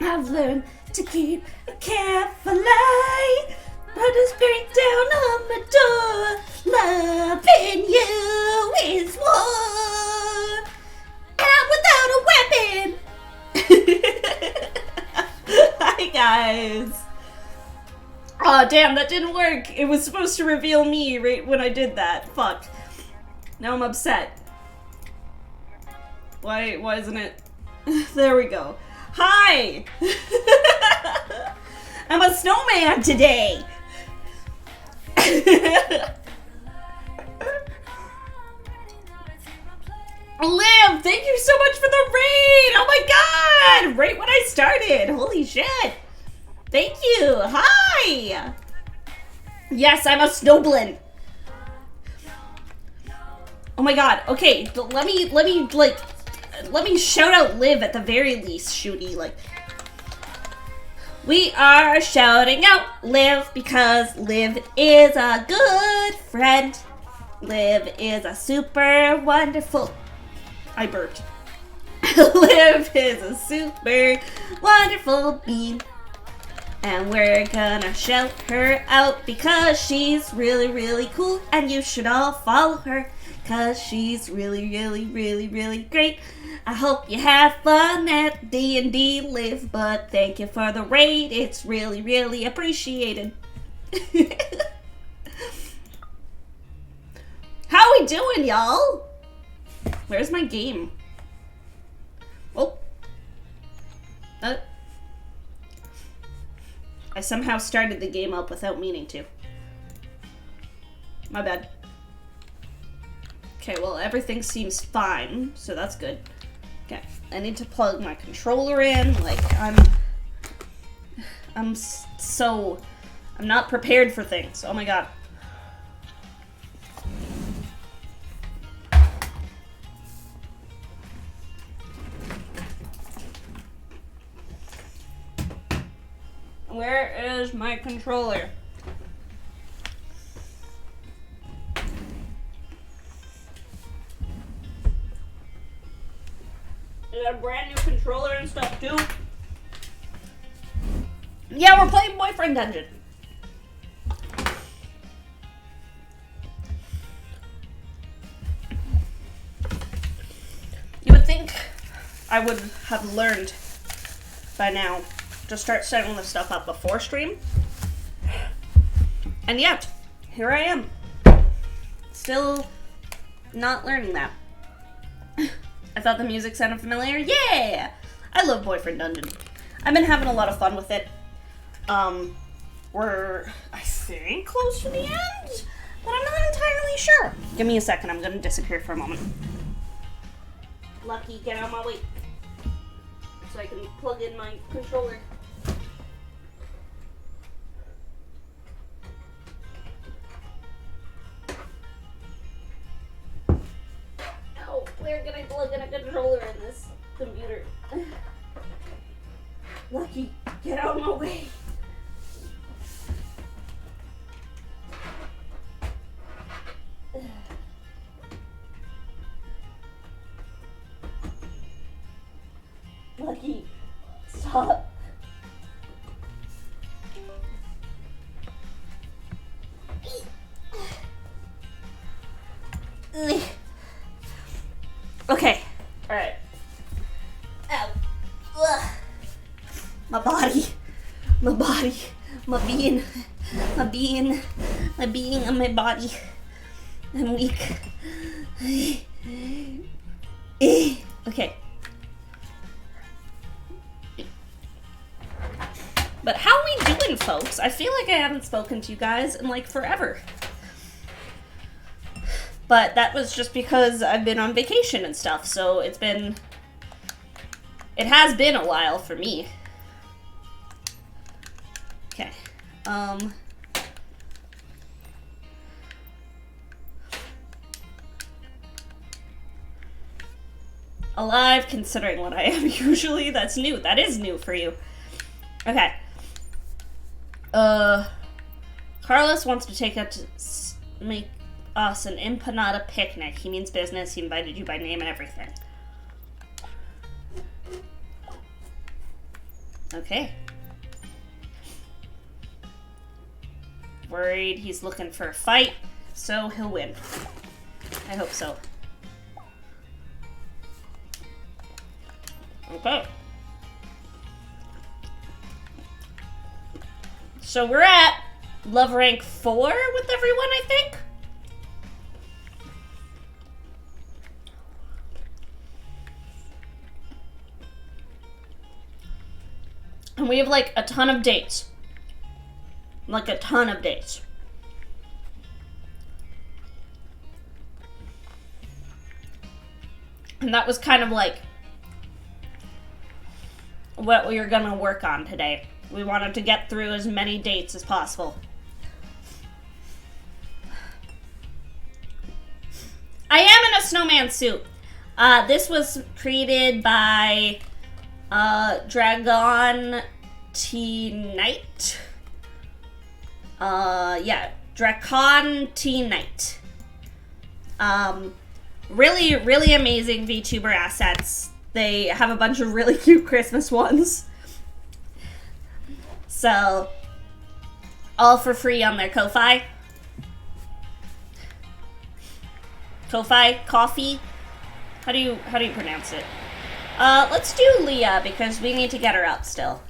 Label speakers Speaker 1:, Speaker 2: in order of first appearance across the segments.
Speaker 1: I've learned to keep a careful eye. Put a spirit down on my door. Loving you is war. And I'm without a weapon. Hi guys. Oh damn, that didn't work. It was supposed to reveal me right when I did that. Fuck. Now I'm upset. Why isn't it? There we go. Hi! I'm a snowman today! Liv, thank you so much for the raid! Oh my god! Right when I started! Holy shit! Thank you! Hi! Yes, I'm a Snowblin! Oh my god, okay, let me shout out Liv at the very least, Shooty, like. We are shouting out Liv because Liv is a good friend. Liv is a super wonderful... I burped. Liv is a super wonderful bean. And we're gonna shout her out because she's really, really cool. And you should all follow her because she's really, really, really, really great. I hope you have fun at D&D Live, but thank you for the raid. It's really, really appreciated. How we doing, y'all? Where's my game? Oh. I somehow started the game up without meaning to. My bad. Okay, well, everything seems fine, so that's good. Okay, I need to plug my controller in. Like, I'm not prepared for things. Oh my god. Where is my controller? Is that a brand new controller and stuff too? Yeah, we're playing Boyfriend Dungeon. You would think I would have learned by now to start setting this stuff up before stream. And yet, here I am. Still not learning that. I thought the music sounded familiar. Yeah! I love Boyfriend Dungeon. I've been having a lot of fun with it. We're, I think, close to the end, but I'm not entirely sure. Give me a second, I'm gonna disappear for a moment. Lucky, get out of my way. So I can plug in my controller. Oh, where can I plug in a controller in this computer? Lucky, get out of my way. Lucky, stop. Okay, alright. Ow. Ugh. My body, my being on my body. I'm weak. Okay. But how are we doing, folks? I feel like I haven't spoken to you guys in like forever. But that was just because I've been on vacation and stuff, so it has been a while for me. Okay. Alive, considering what I am usually. That's new. That is new for you. Okay. Carlos wants to take us to make us an empanada picnic. He means business. He invited you by name and everything. Okay. Worried he's looking for a fight, so he'll win. I hope so. Okay. So we're at love rank 4 with everyone, I think. And we have like a ton of dates. Like a ton of dates. And that was kind of like what we were gonna work on today. We wanted to get through as many dates as possible. I am in a snowman suit. This was created by Dragon T Knight. Yeah, Dracon T Knight. Really, really amazing VTuber assets. They have a bunch of really cute Christmas ones. So, all for free on their Ko-Fi. Ko-Fi? Coffee? How do you pronounce it? Let's do Leah, because we need to get her up still.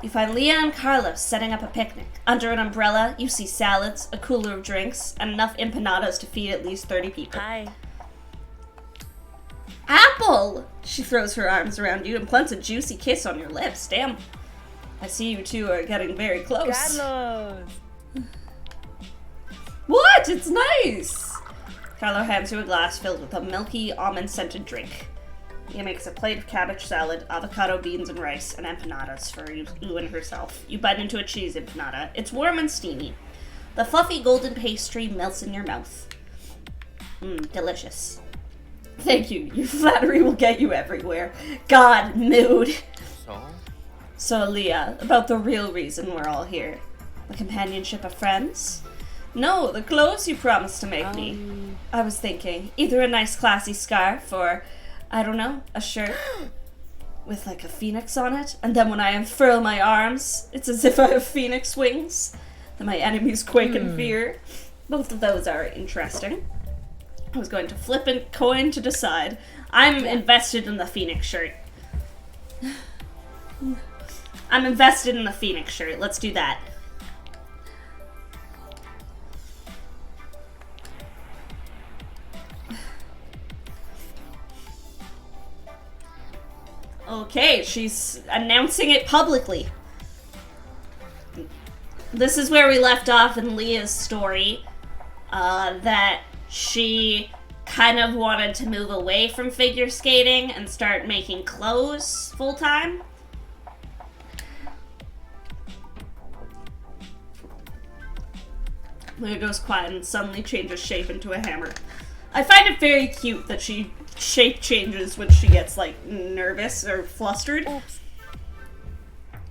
Speaker 1: You find Leah and Carlos setting up a picnic. Under an umbrella, you see salads, a cooler of drinks, and enough empanadas to feed at least 30 people.
Speaker 2: Hi.
Speaker 1: Apple! She throws her arms around you and plants a juicy kiss on your lips. Damn. I see you two are getting very close.
Speaker 2: Carlos!
Speaker 1: What? It's nice! Carlo hands you a glass filled with a milky, almond-scented drink. He makes a plate of cabbage salad, avocado, beans, and rice, and empanadas for you and herself. You bite into a cheese empanada. It's warm and steamy. The fluffy golden pastry melts in your mouth. Delicious. Thank you. Your flattery will get you everywhere. God, mood. So, Leah, about the real reason we're all here. The companionship of friends? No, the clothes you promised to make me. I was thinking, either a nice classy scarf or, I don't know, a shirt with like a phoenix on it. And then when I unfurl my arms, it's as if I have phoenix wings. Then my enemies quake in fear. Both of those are interesting. I was going to flip a coin to decide. I'm invested in the phoenix shirt. I'm invested in the phoenix shirt. Let's do that. Okay, she's announcing it publicly. This is where we left off in Leah's story, that she kind of wanted to move away from figure skating and start making clothes full-time. Leah goes quiet and suddenly changes shape into a hammer. I find it very cute that she shape changes when she gets, like, nervous or flustered.
Speaker 2: Oops.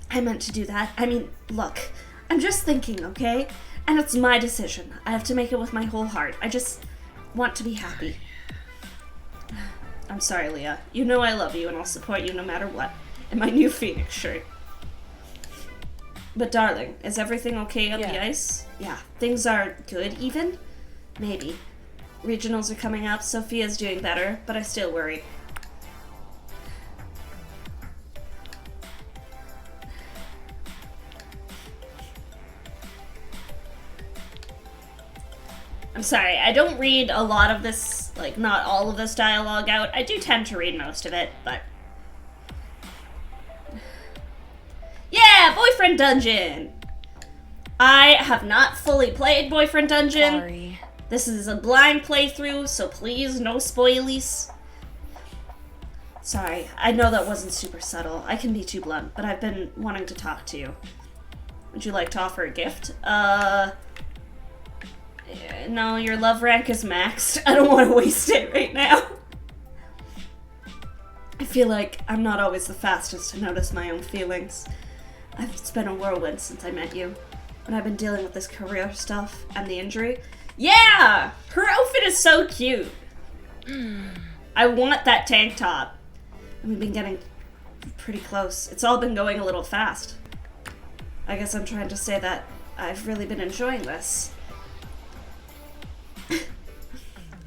Speaker 1: I meant to do that. I mean, look, I'm just thinking, okay? And it's my decision. I have to make it with my whole heart. I just want to be happy. I'm sorry, Leah. You know I love you and I'll support you no matter what. In my new Phoenix shirt. But darling, is everything okay on the ice? Yeah. Things are good, even? Maybe. Regionals are coming up, Sophia's doing better, but I still worry. I'm sorry, I don't read a lot of this, like, not all of this dialogue out. I do tend to read most of it, but... Yeah, Boyfriend Dungeon! I have not fully played Boyfriend Dungeon.
Speaker 2: Sorry.
Speaker 1: This is a blind playthrough, so please, no spoilies. Sorry, I know that wasn't super subtle. I can be too blunt, but I've been wanting to talk to you. Would you like to offer a gift? No, your love rank is maxed. I don't want to waste it right now. I feel like I'm not always the fastest to notice my own feelings. It's been a whirlwind since I met you. And I've been dealing with this career stuff and the injury. Yeah! Her outfit is so cute. I want that tank top. And we've been getting pretty close. It's all been going a little fast. I guess I'm trying to say that I've really been enjoying this.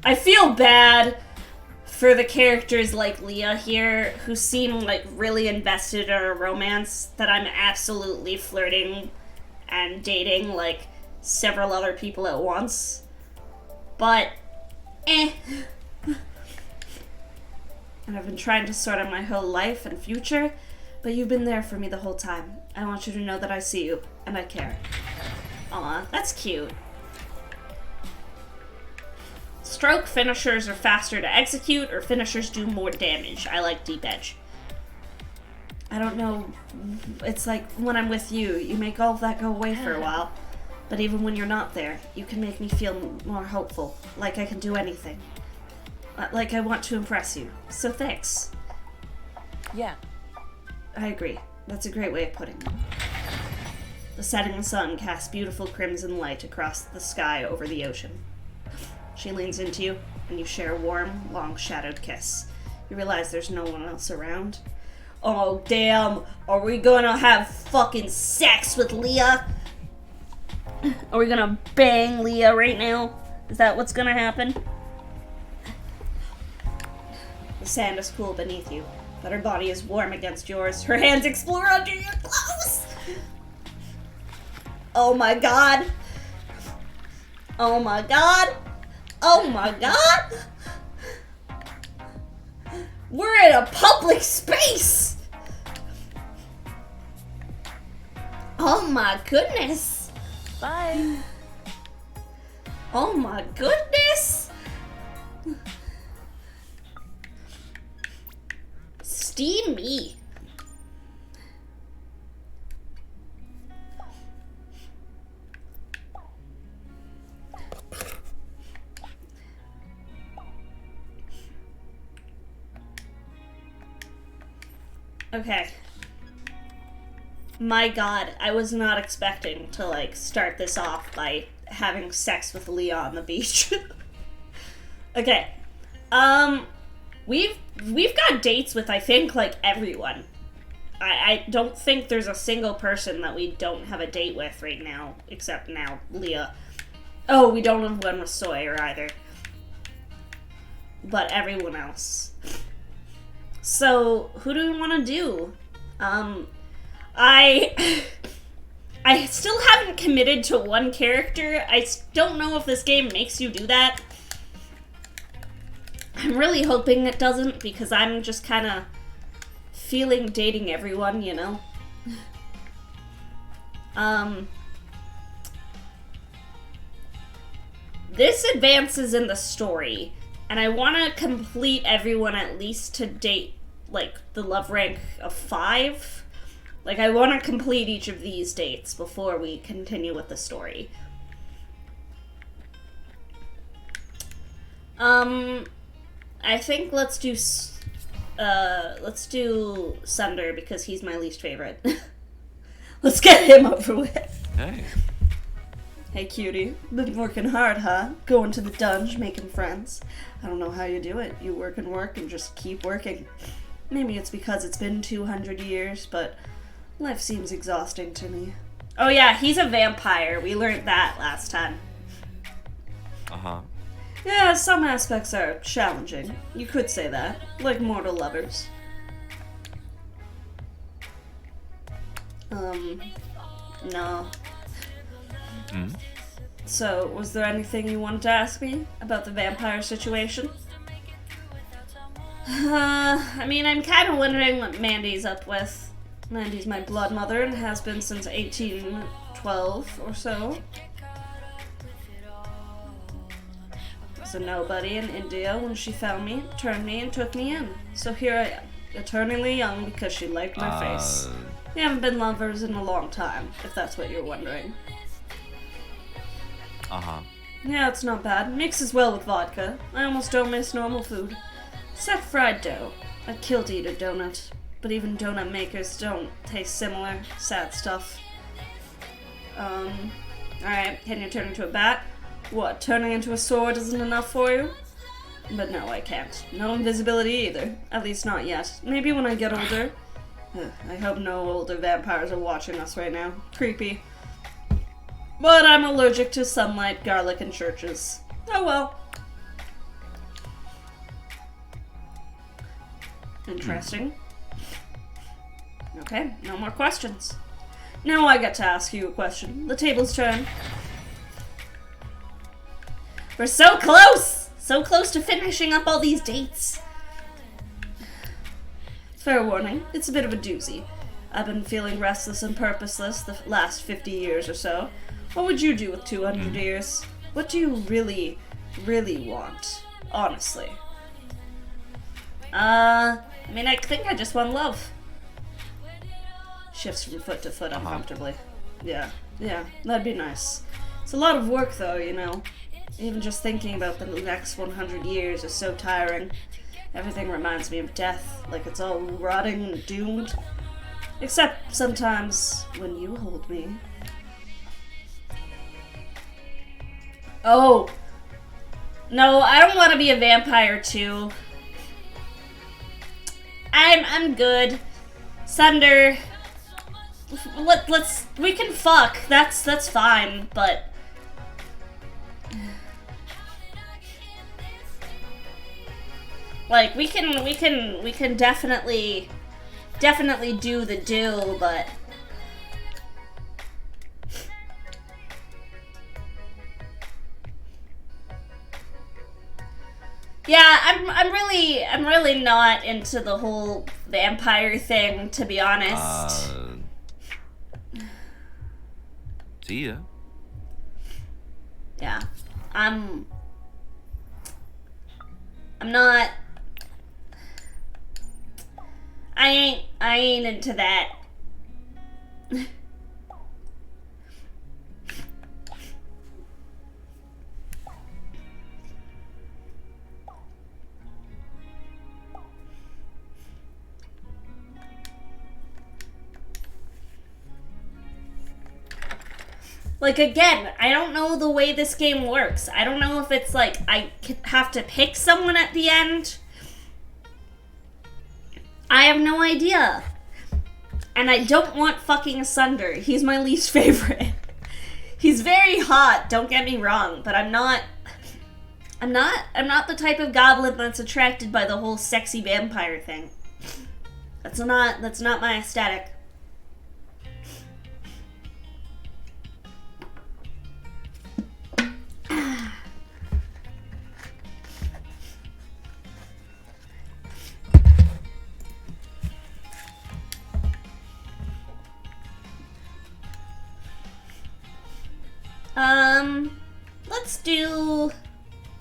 Speaker 1: I feel bad for the characters like Leah here, who seem like really invested in a romance, that I'm absolutely flirting and dating like several other people at once. But, And I've been trying to sort out my whole life and future, but you've been there for me the whole time. I want you to know that I see you, and I care. Aw, that's cute. stroke, finishers are faster to execute, or finishers do more damage. I like deep edge. I don't know, it's like when I'm with you, you make all of that go away for a while. But even when you're not there, you can make me feel more hopeful, like I can do anything. Like I want to impress you. So thanks.
Speaker 2: Yeah.
Speaker 1: I agree. That's a great way of putting it. The setting sun casts beautiful crimson light across the sky over the ocean. She leans into you, and you share a warm, long-shadowed kiss. You realize there's no one else around. Oh, damn. Are we gonna have fucking sex with Leah? Are we gonna bang Leah right now? Is that what's gonna happen? The sand is cool beneath you, but her body is warm against yours. Her hands explore under your clothes. Oh my god. Oh my god. Oh my god. We're in a public space! Oh my goodness!
Speaker 2: Bye!
Speaker 1: Oh my goodness! Steamy! Okay. My god, I was not expecting to, like, start this off by having sex with Leah on the beach. Okay. We've got dates with, I think, like, everyone. I don't think there's a single person that we don't have a date with right now, except now, Leah. Oh, we don't have one with Sawyer either. But everyone else. So, who do we want to do? I still haven't committed to one character. I don't know if this game makes you do that. I'm really hoping it doesn't, because I'm just kind of feeling dating everyone, you know? This advances in the story, and I want to complete everyone at least to date, like, the love rank of 5. Like, I want to complete each of these dates before we continue with the story. I think let's do Sunder, because he's my least favorite. Let's get him over with.
Speaker 3: Hey.
Speaker 1: Hey, cutie. Been working hard, huh? Going to the dungeon, making friends. I don't know how you do it. You work and just keep working. Maybe it's because it's been 200 years, but life seems exhausting to me. Oh yeah, he's a vampire. We learned that last time.
Speaker 3: Uh-huh.
Speaker 1: Yeah, some aspects are challenging. You could say that. Like mortal lovers. No.
Speaker 3: Hmm?
Speaker 1: So, was there anything you wanted to ask me about the vampire situation? I mean, I'm kind of wondering what Mandy's up with. Mandy's my blood mother and has been since 1812 or so. Was a nobody in India when she found me, turned me, and took me in. So here I am, eternally young because she liked my face. We haven't been lovers in a long time, if that's what you're wondering.
Speaker 3: Uh-huh.
Speaker 1: Yeah, it's not bad. Mixes well with vodka. I almost don't miss normal food. Except fried dough. I'd kill to eat a donut. But even donut makers don't taste similar. Sad stuff. Alright, can you turn into a bat? What, turning into a sword isn't enough for you? But no, I can't. No invisibility either. At least not yet. Maybe when I get older. I hope no older vampires are watching us right now. Creepy. But I'm allergic to sunlight, garlic, and churches. Oh well. Interesting. Okay, no more questions. Now I get to ask you a question. The table's turned. We're so close! So close to finishing up all these dates. Fair warning, it's a bit of a doozy. I've been feeling restless and purposeless the last 50 years or so. What would you do with 200 years? What do you really, really want, honestly. I mean, I think I just want love. Shifts from foot to foot uncomfortably. Yeah, that'd be nice. It's a lot of work though, you know. Even just thinking about the next 100 years is so tiring. Everything reminds me of death, like it's all rotting and doomed. Except sometimes when you hold me. Oh! No, I don't want to be a vampire too. I'm good. Sunder. We can fuck. That's fine, but like we can definitely do the do, but yeah, I'm really not into the whole vampire thing, to be honest.
Speaker 3: See ya.
Speaker 1: Yeah. I'm not. I ain't into that. Like, again, I don't know the way this game works. I don't know if it's like I have to pick someone at the end. I have no idea. And I don't want fucking Sunder. He's my least favorite. He's very hot, don't get me wrong, but I'm not the type of goblin that's attracted by the whole sexy vampire thing. That's not my aesthetic.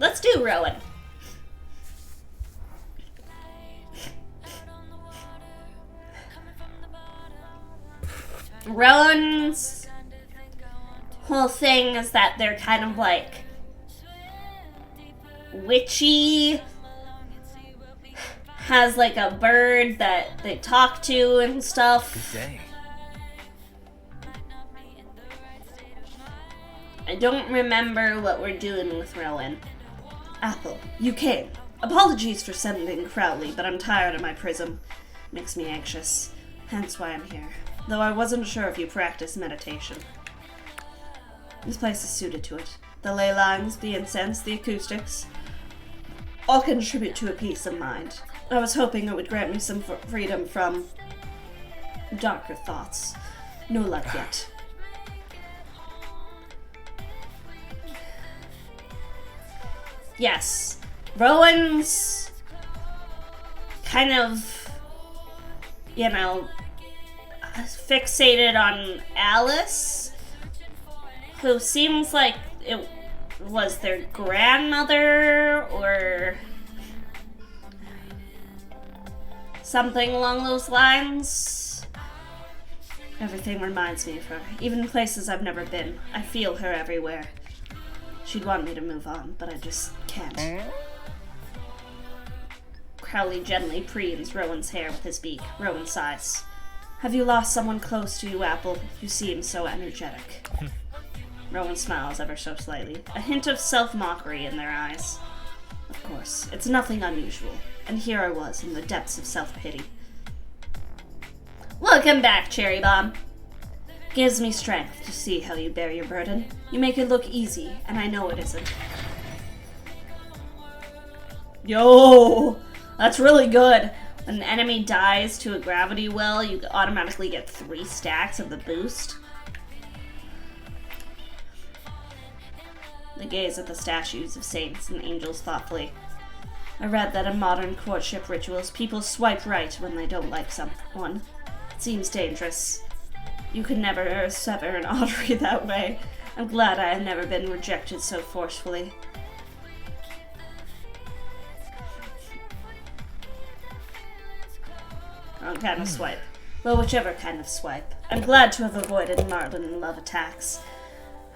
Speaker 1: Let's do Rowan. Rowan's whole thing is that they're kind of like witchy, has like a bird that they talk to and stuff.
Speaker 3: Good day.
Speaker 1: I don't remember what we're doing with Rowan. Apple, you came. Apologies for sending Crowley, but I'm tired of my prism. Makes me anxious. Hence why I'm here. Though I wasn't sure if you practice meditation. This place is suited to it. The ley lines, the incense, the acoustics. All contribute to a peace of mind. I was hoping it would grant me some freedom from darker thoughts. No luck yet. Yes, Rowan's kind of, you know, fixated on Alice, who seems like it was their grandmother or something along those lines. Everything reminds me of her, even places I've never been. I feel her everywhere. She'd want me to move on, but I just can't. Crowley gently preens Rowan's hair with his beak. Rowan sighs. Have you lost someone close to you, Apple? You seem so energetic. Rowan smiles ever so slightly, a hint of self-mockery in their eyes. Of course, it's nothing unusual, and here I was in the depths of self-pity. Welcome back, Cherry Bomb. Gives me strength to see how you bear your burden. You make it look easy, and I know it isn't. Yo! That's really good. When an enemy dies to a gravity well, you automatically get 3 stacks of the boost. They gaze at the statues of saints and angels thoughtfully. I read that in modern courtship rituals, people swipe right when they don't like someone. It seems dangerous. You could never sever an artery that way. I'm glad I have never been rejected so forcefully. Wrong kind of swipe. Well, whichever kind of swipe. I'm glad to have avoided Marlin love attacks.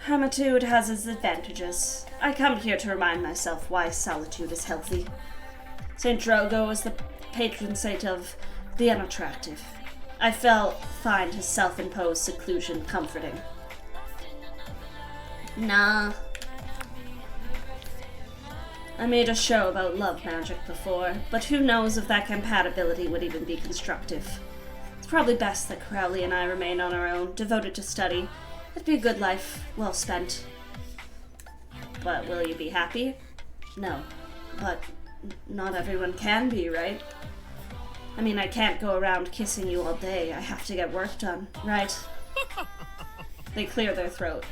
Speaker 1: Hermitude has its advantages. I come here to remind myself why solitude is healthy. St. Drogo is the patron saint of the unattractive. I find his self-imposed seclusion comforting. Nah. I made a show about love magic before, but who knows if that compatibility would even be constructive. It's probably best that Crowley and I remain on our own, devoted to study. It'd be a good life, well spent. But will you be happy? No. But not everyone can be, right? I mean, I can't go around kissing you all day. I have to get work done, right? They clear their throat,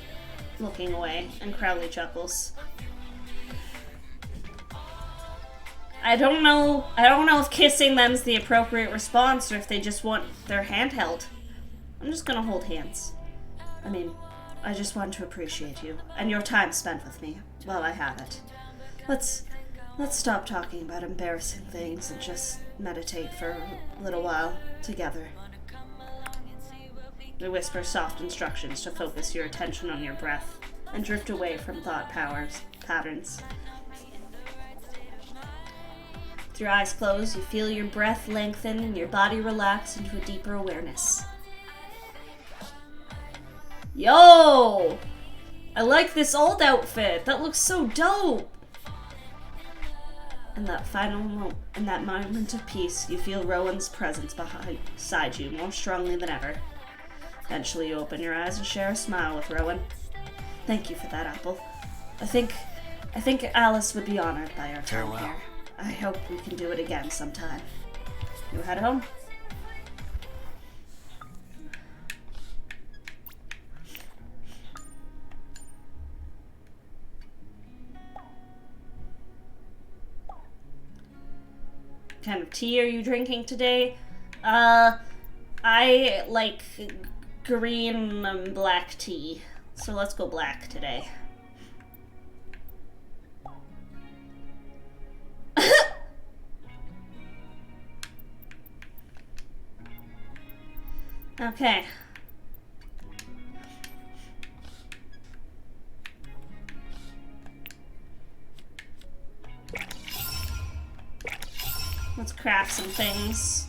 Speaker 1: looking away, and Crowley chuckles. I don't know if kissing them's the appropriate response or if they just want their hand held. I'm just gonna hold hands. I mean, I just want to appreciate you and your time spent with me while I have it. Let's stop talking about embarrassing things and just meditate for a little while together. They whisper soft instructions to focus your attention on your breath and drift away from thought patterns. With your eyes closed, you feel your breath lengthen and your body relax into a deeper awareness. Yo! I like this old outfit. That looks so dope. In that moment of peace, you feel Rowan's presence beside you more strongly than ever. Eventually, you open your eyes and share a smile with Rowan. Thank you for that, Apple. I think Alice would be honored by our time here. I hope we can do it again sometime. You head home. What kind of tea are you drinking today? I like green and black tea. So let's go black today. Okay. Let's craft some things.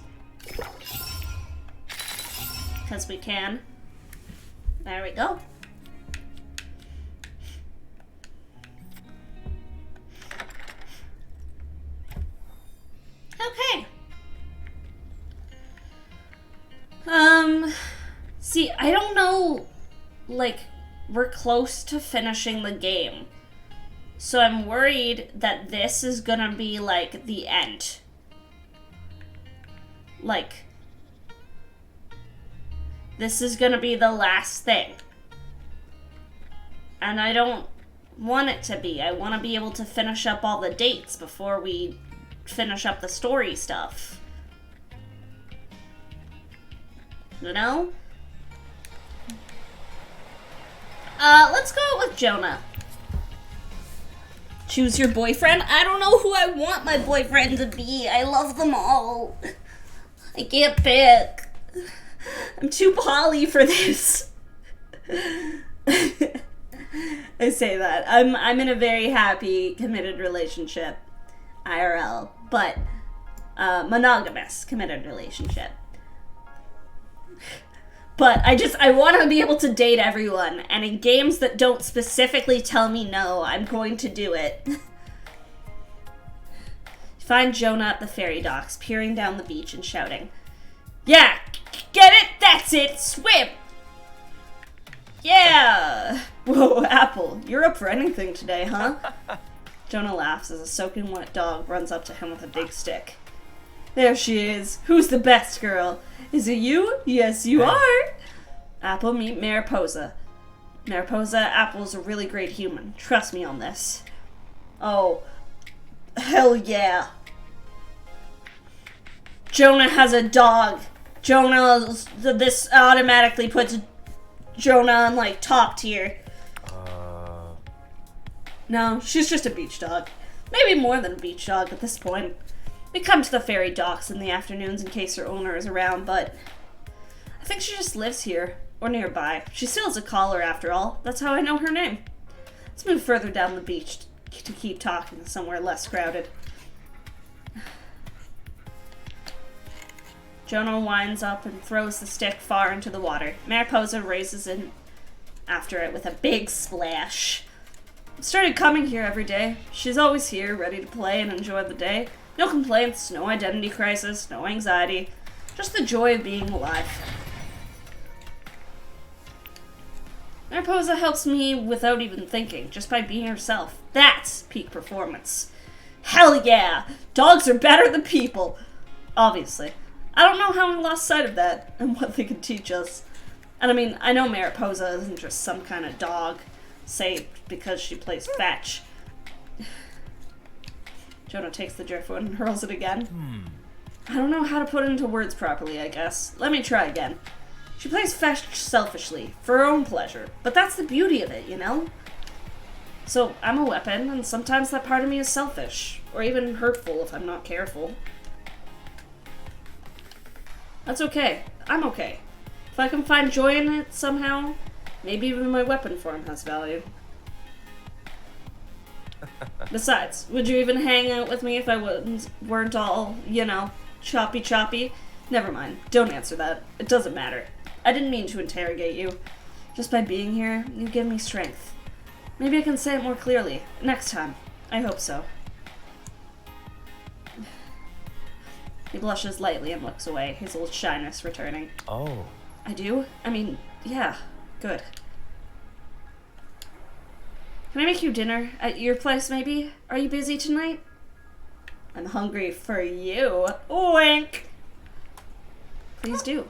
Speaker 1: Because we can. There we go. Okay. See, I don't know, like, we're close to finishing the game. So I'm worried that this is gonna be, like, the end. Like, this is gonna be the last thing. And I don't want it to be. I want to be able to finish up all the dates before we finish up the story stuff. You know? Let's go with Jonah. Choose your boyfriend? I don't know who I want my boyfriend to be. I love them all. I can't pick. I'm too poly for this. I say that. I'm in a very happy, committed relationship. IRL. But, monogamous committed relationship. But I want to be able to date everyone, and in games that don't specifically tell me no, I'm going to do it. Find Jonah at the ferry docks, peering down the beach and shouting, "Yeah! Get it? That's it! Swim!" Yeah! Whoa, Apple, you're up for anything today, huh? Jonah laughs as a soaking wet dog runs up to him with a big stick. There she is. Who's the best girl? Is it you? Yes, you are. Apple, meet Mariposa. Mariposa, Apple's a really great human. Trust me on this. Oh, hell yeah. Jonah has a dog. This automatically puts Jonah on, like, top tier. No, she's just a beach dog. Maybe more than a beach dog at this point. We come to the ferry docks in the afternoons in case her owner is around, but I think she just lives here, or nearby. She still has a collar after all. That's how I know her name. Let's move further down the beach to keep talking somewhere less crowded. Jonah winds up and throws the stick far into the water. Mariposa races in after it with a big splash. Started coming here every day. She's always here, ready to play and enjoy the day. No complaints, no identity crisis, no anxiety. Just the joy of being alive. Mariposa helps me without even thinking, just by being herself. That's peak performance. Hell yeah! Dogs are better than people! Obviously. I don't know how we lost sight of that, and what they can teach us. And I mean, I know Mariposa isn't just some kind of dog, say, because she plays fetch. Jonah takes the driftwood and hurls it again. I don't know how to put it into words properly, I guess. Let me try again. She plays fetch selfishly, for her own pleasure. But that's the beauty of it, you know? So, I'm a weapon, and sometimes that part of me is selfish. Or even hurtful if I'm not careful. That's okay. I'm okay. If I can find joy in it somehow, maybe even my weapon form has value. Besides, would you even hang out with me if I weren't all, you know, choppy? Never mind. Don't answer that. It doesn't matter. I didn't mean to interrogate you. Just by being here, you give me strength. Maybe I can say it more clearly. Next time. I hope so. He blushes lightly and looks away, his old shyness returning.
Speaker 3: Oh.
Speaker 1: I do? I mean, yeah. Good. Can I make you dinner? At your place, maybe? Are you busy tonight? I'm hungry for you. Wink! Please do.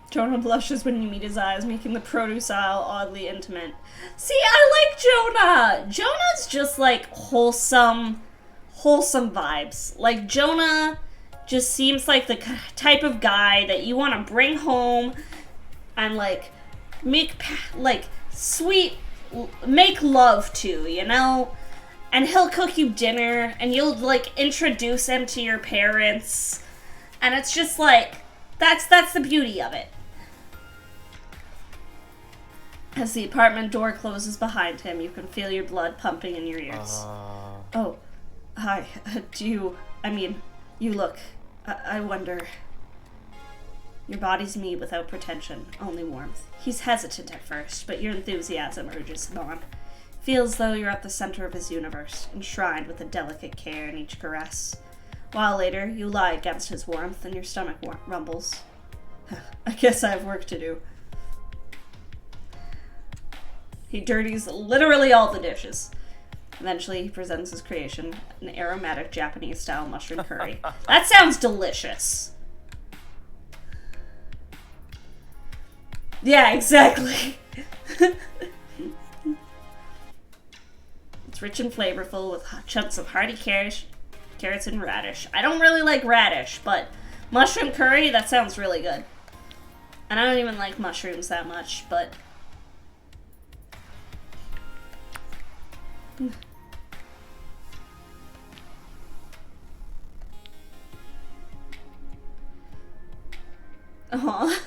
Speaker 1: Jonah blushes when you meet his eyes, making the produce aisle oddly intimate. See, I like Jonah! Jonah's just like wholesome vibes. Like, Jonah just seems like the type of guy that you want to bring home and like make love to, you know? And he'll cook you dinner and you'll like introduce him to your parents. And it's just like, that's the beauty of it. As the apartment door closes behind him, you can feel your blood pumping in your ears. Oh, hi. You look, I wonder. Your body's me without pretension, only warmth. He's hesitant at first, but your enthusiasm urges him on. Feels though you're at the center of his universe, enshrined with a delicate care in each caress. While later, you lie against his warmth and your stomach rumbles. I guess I have work to do. He dirties literally all the dishes. Eventually, he presents his creation, an aromatic Japanese-style mushroom curry. That sounds delicious. Yeah, exactly. It's rich and flavorful with chunks of hearty carrots and radish. I don't really like radish, but mushroom curry, that sounds really good. And I don't even like mushrooms that much, but... Aw,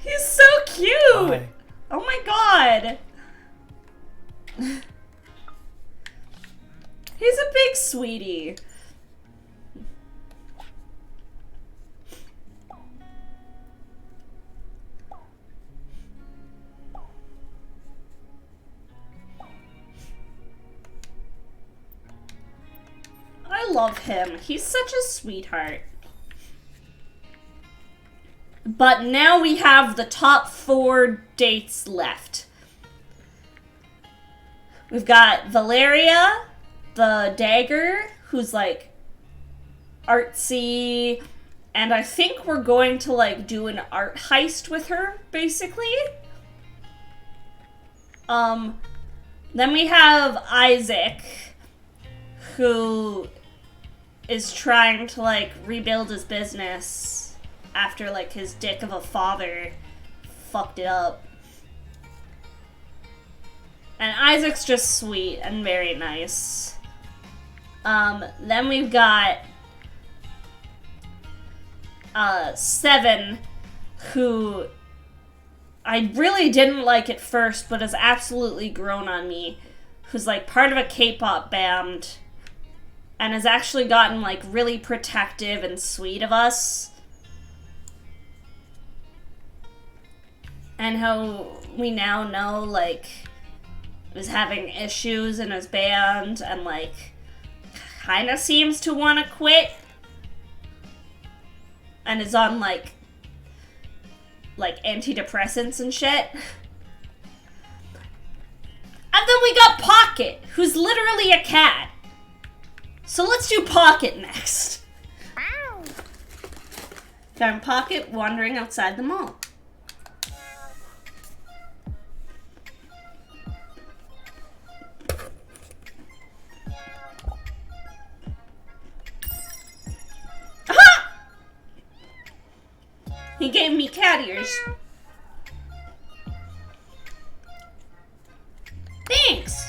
Speaker 1: he's so cute!
Speaker 3: Hi.
Speaker 1: Oh my god! He's a big sweetie. I love him. He's such a sweetheart. But now we have the top 4 dates left. We've got Valeria, the dagger, who's like artsy, and I think we're going to like do an art heist with her, basically. Then we have Isaac, who is trying to like rebuild his business after like his dick of a father fucked it up. And Isaac's just sweet and very nice. Then we've got 7, who I really didn't like at first, but has absolutely grown on me. Who's like part of a K-pop band and has actually gotten like really protective and sweet of us. And how we now know like is having issues in his band and like kind of seems to want to quit and is on like antidepressants and shit. And then we got Pocket, who's literally a cat. So let's do Pocket next. Found Pocket wandering outside the mall. He gave me cat ears. Thanks.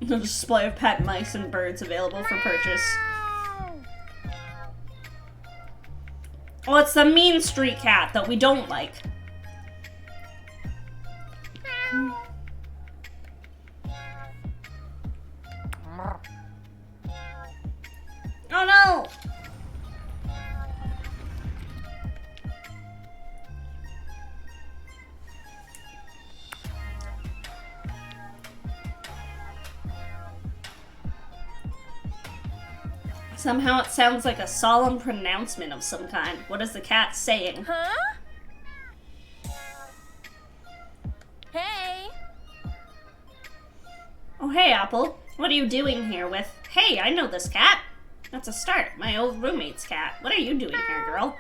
Speaker 1: The display of pet mice and birds available for purchase. Oh, it's the mean street cat that we don't like. Oh no! Somehow it sounds like a solemn pronouncement of some kind. What is the cat saying?
Speaker 2: Huh? Hey!
Speaker 1: Oh, hey, Apple. What are you doing here with... Hey, I know this cat. That's a start. My old roommate's cat. What are you doing here, girl?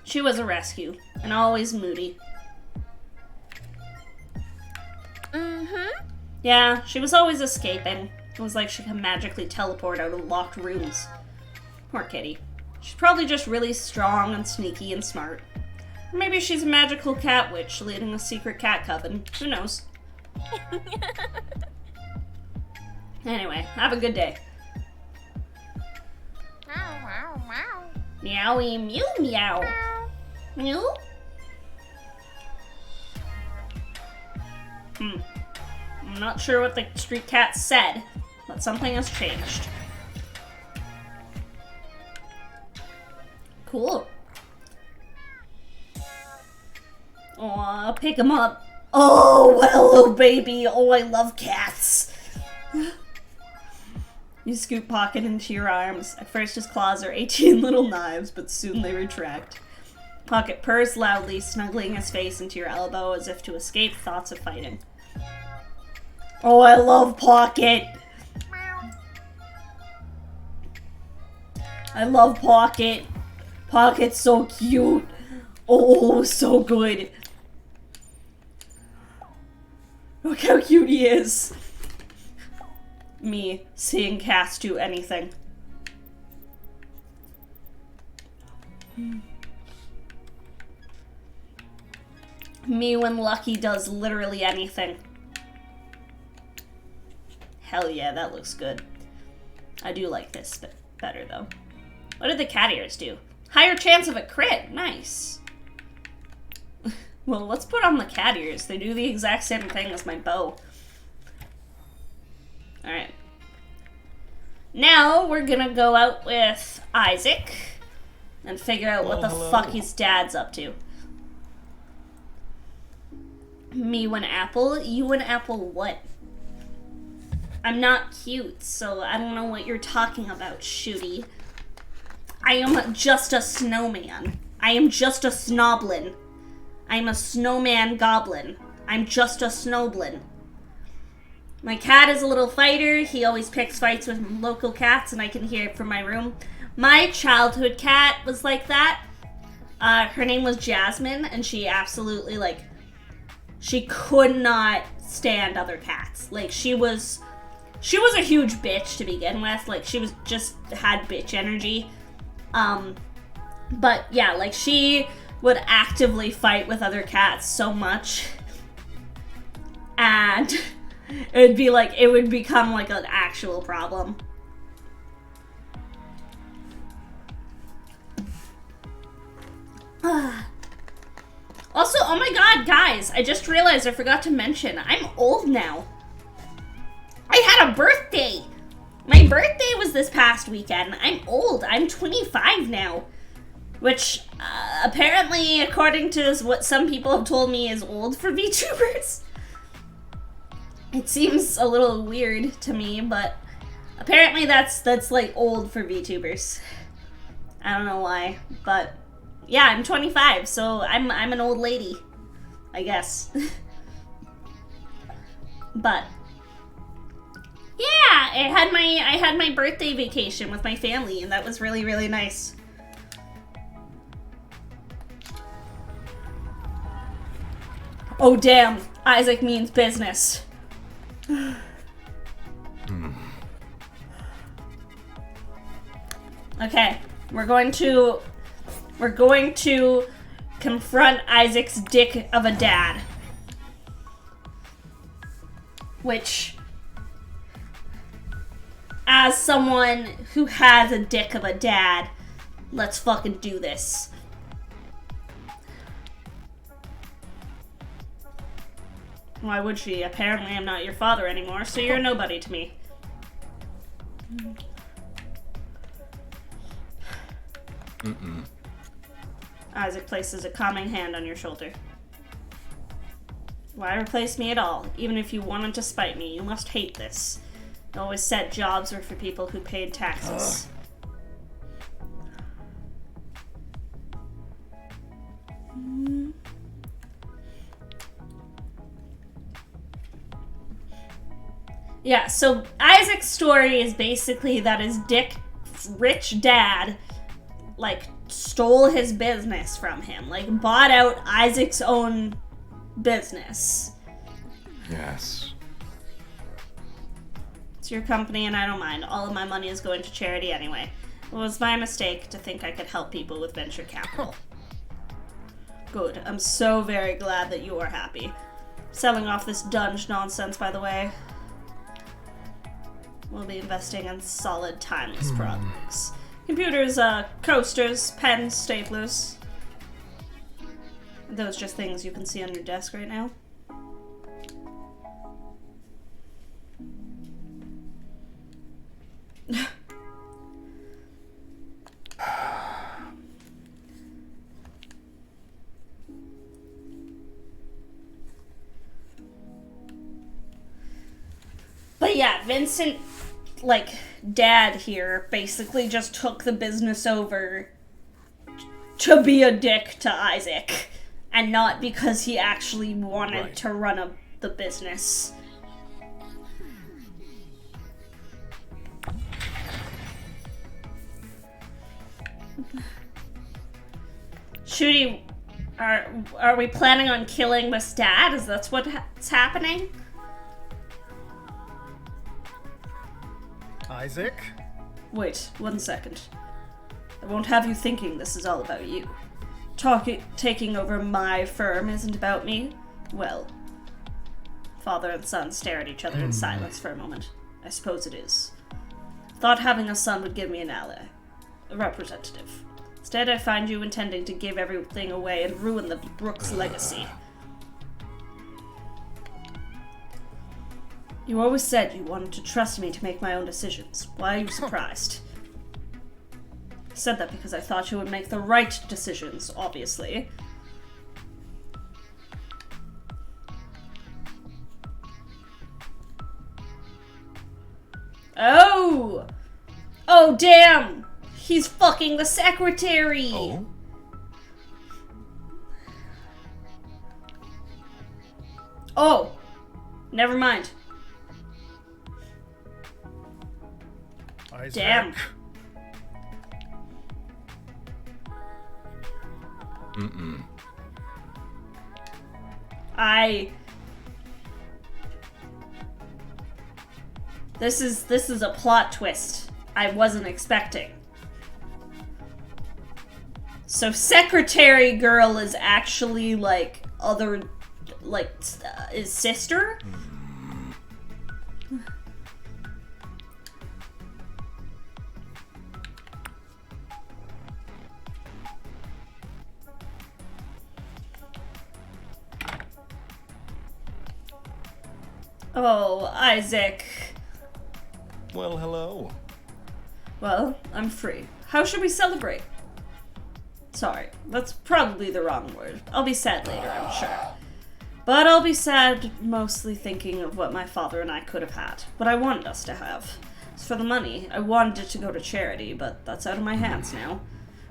Speaker 1: She was a rescue, and always moody.
Speaker 2: Mm-hmm.
Speaker 1: Yeah, she was always escaping. It was like she could magically teleport out of locked rooms. Poor kitty. She's probably just really strong and sneaky and smart. Or maybe she's a magical cat witch leading a secret cat coven. Who knows? Anyway, have a good day. Meowie mew meow. Mew? I'm not sure what the street cat said, but something has changed. Cool. Aw, pick him up. Oh, what a little baby. Oh, I love cats. You scoop Pocket into your arms. At first his claws are 18 little knives, but soon they retract. Pocket purrs loudly, snuggling his face into your elbow as if to escape thoughts of fighting. Oh, I love Pocket. I love Pocket. Pocket's so cute. Oh, so good. Look how cute he is. Me, seeing cats do anything. Me when Lucky does literally anything. Hell yeah, that looks good. I do like this bit better though. What did the cat ears do? Higher chance of a crit. Nice. Well, let's put on the cat ears. They do the exact same thing as my bow. Alright. Now, we're gonna go out with Isaac and figure out what the fuck his dad's up to. Me when Apple? You when Apple what? I'm not cute, so I don't know what you're talking about, Shooty. I am just a snowman. I am just a snoblin. I'm a snowman goblin. I'm just a snoblin. My cat is a little fighter. He always picks fights with local cats, and I can hear it from my room. My childhood cat was like that. Her name was Jasmine, and she absolutely, she could not stand other cats. She was she was a huge bitch to begin with. Like, she was just had bitch energy. But yeah, like, she would actively fight with other cats so much. And it would be like, it would become like an actual problem. Also, oh my god, guys, I just realized I forgot to mention, I'm old now. I had a birthday. My birthday was this past weekend. I'm old. I'm 25 now. Which, apparently, according to what some people have told me, is old for VTubers. It seems a little weird to me, but apparently that's like old for VTubers. I don't know why, but yeah, I'm 25, so I'm an old lady, I guess. But yeah, I had my birthday vacation with my family, and that was really, really nice. Oh damn, Isaac means business. Okay, we're going to confront Isaac's dick of a dad. Which, as someone who has a dick of a dad, let's fucking do this. Why would she? Apparently I'm not your father anymore, so you're nobody to me. Isaac places a calming hand on your shoulder. Why replace me at all? Even if you wanted to spite me, you must hate this. You always said jobs were for people who paid taxes. Yeah, so Isaac's story is basically that his rich dad, like, stole his business from him. Like, bought out Isaac's own business.
Speaker 3: Yes.
Speaker 1: It's your company and I don't mind. All of my money is going to charity anyway. It was my mistake to think I could help people with venture capital. Good. I'm so very glad that you are happy. Selling off this dunge nonsense, by the way. We'll be investing in solid, timeless products. Computers, coasters, pens, staplers. Are those just things you can see on your desk right now? But yeah, Vincent, like, dad here basically just took the business over to be a dick to Isaac, and not because he actually wanted to run the business. Shooty, are we planning on killing this dad? Is that what's happening?
Speaker 4: Isaac?
Speaker 1: Wait, 1 second. I won't have you thinking this is all about you. Taking over my firm isn't about me? Well, father and son stare at each other in silence for a moment. I suppose it is. Thought having a son would give me an ally. A representative. Instead, I find you intending to give everything away and ruin the Brooks legacy. You always said you wanted to trust me to make my own decisions. Why are you surprised? I said that because I thought you would make the right decisions, obviously. Oh! Oh, damn! He's fucking the secretary!
Speaker 3: Oh?
Speaker 1: Oh! Never mind.
Speaker 4: Isaac.
Speaker 1: Damn. This is a plot twist I wasn't expecting. So secretary girl is actually like his sister? Oh, Isaac.
Speaker 3: Well, hello.
Speaker 1: Well, I'm free. How should we celebrate? Sorry, that's probably the wrong word. I'll be sad later, I'm sure. But I'll be sad mostly thinking of what my father and I could have had. What I wanted us to have. As for the money, I wanted it to go to charity, but that's out of my hands now.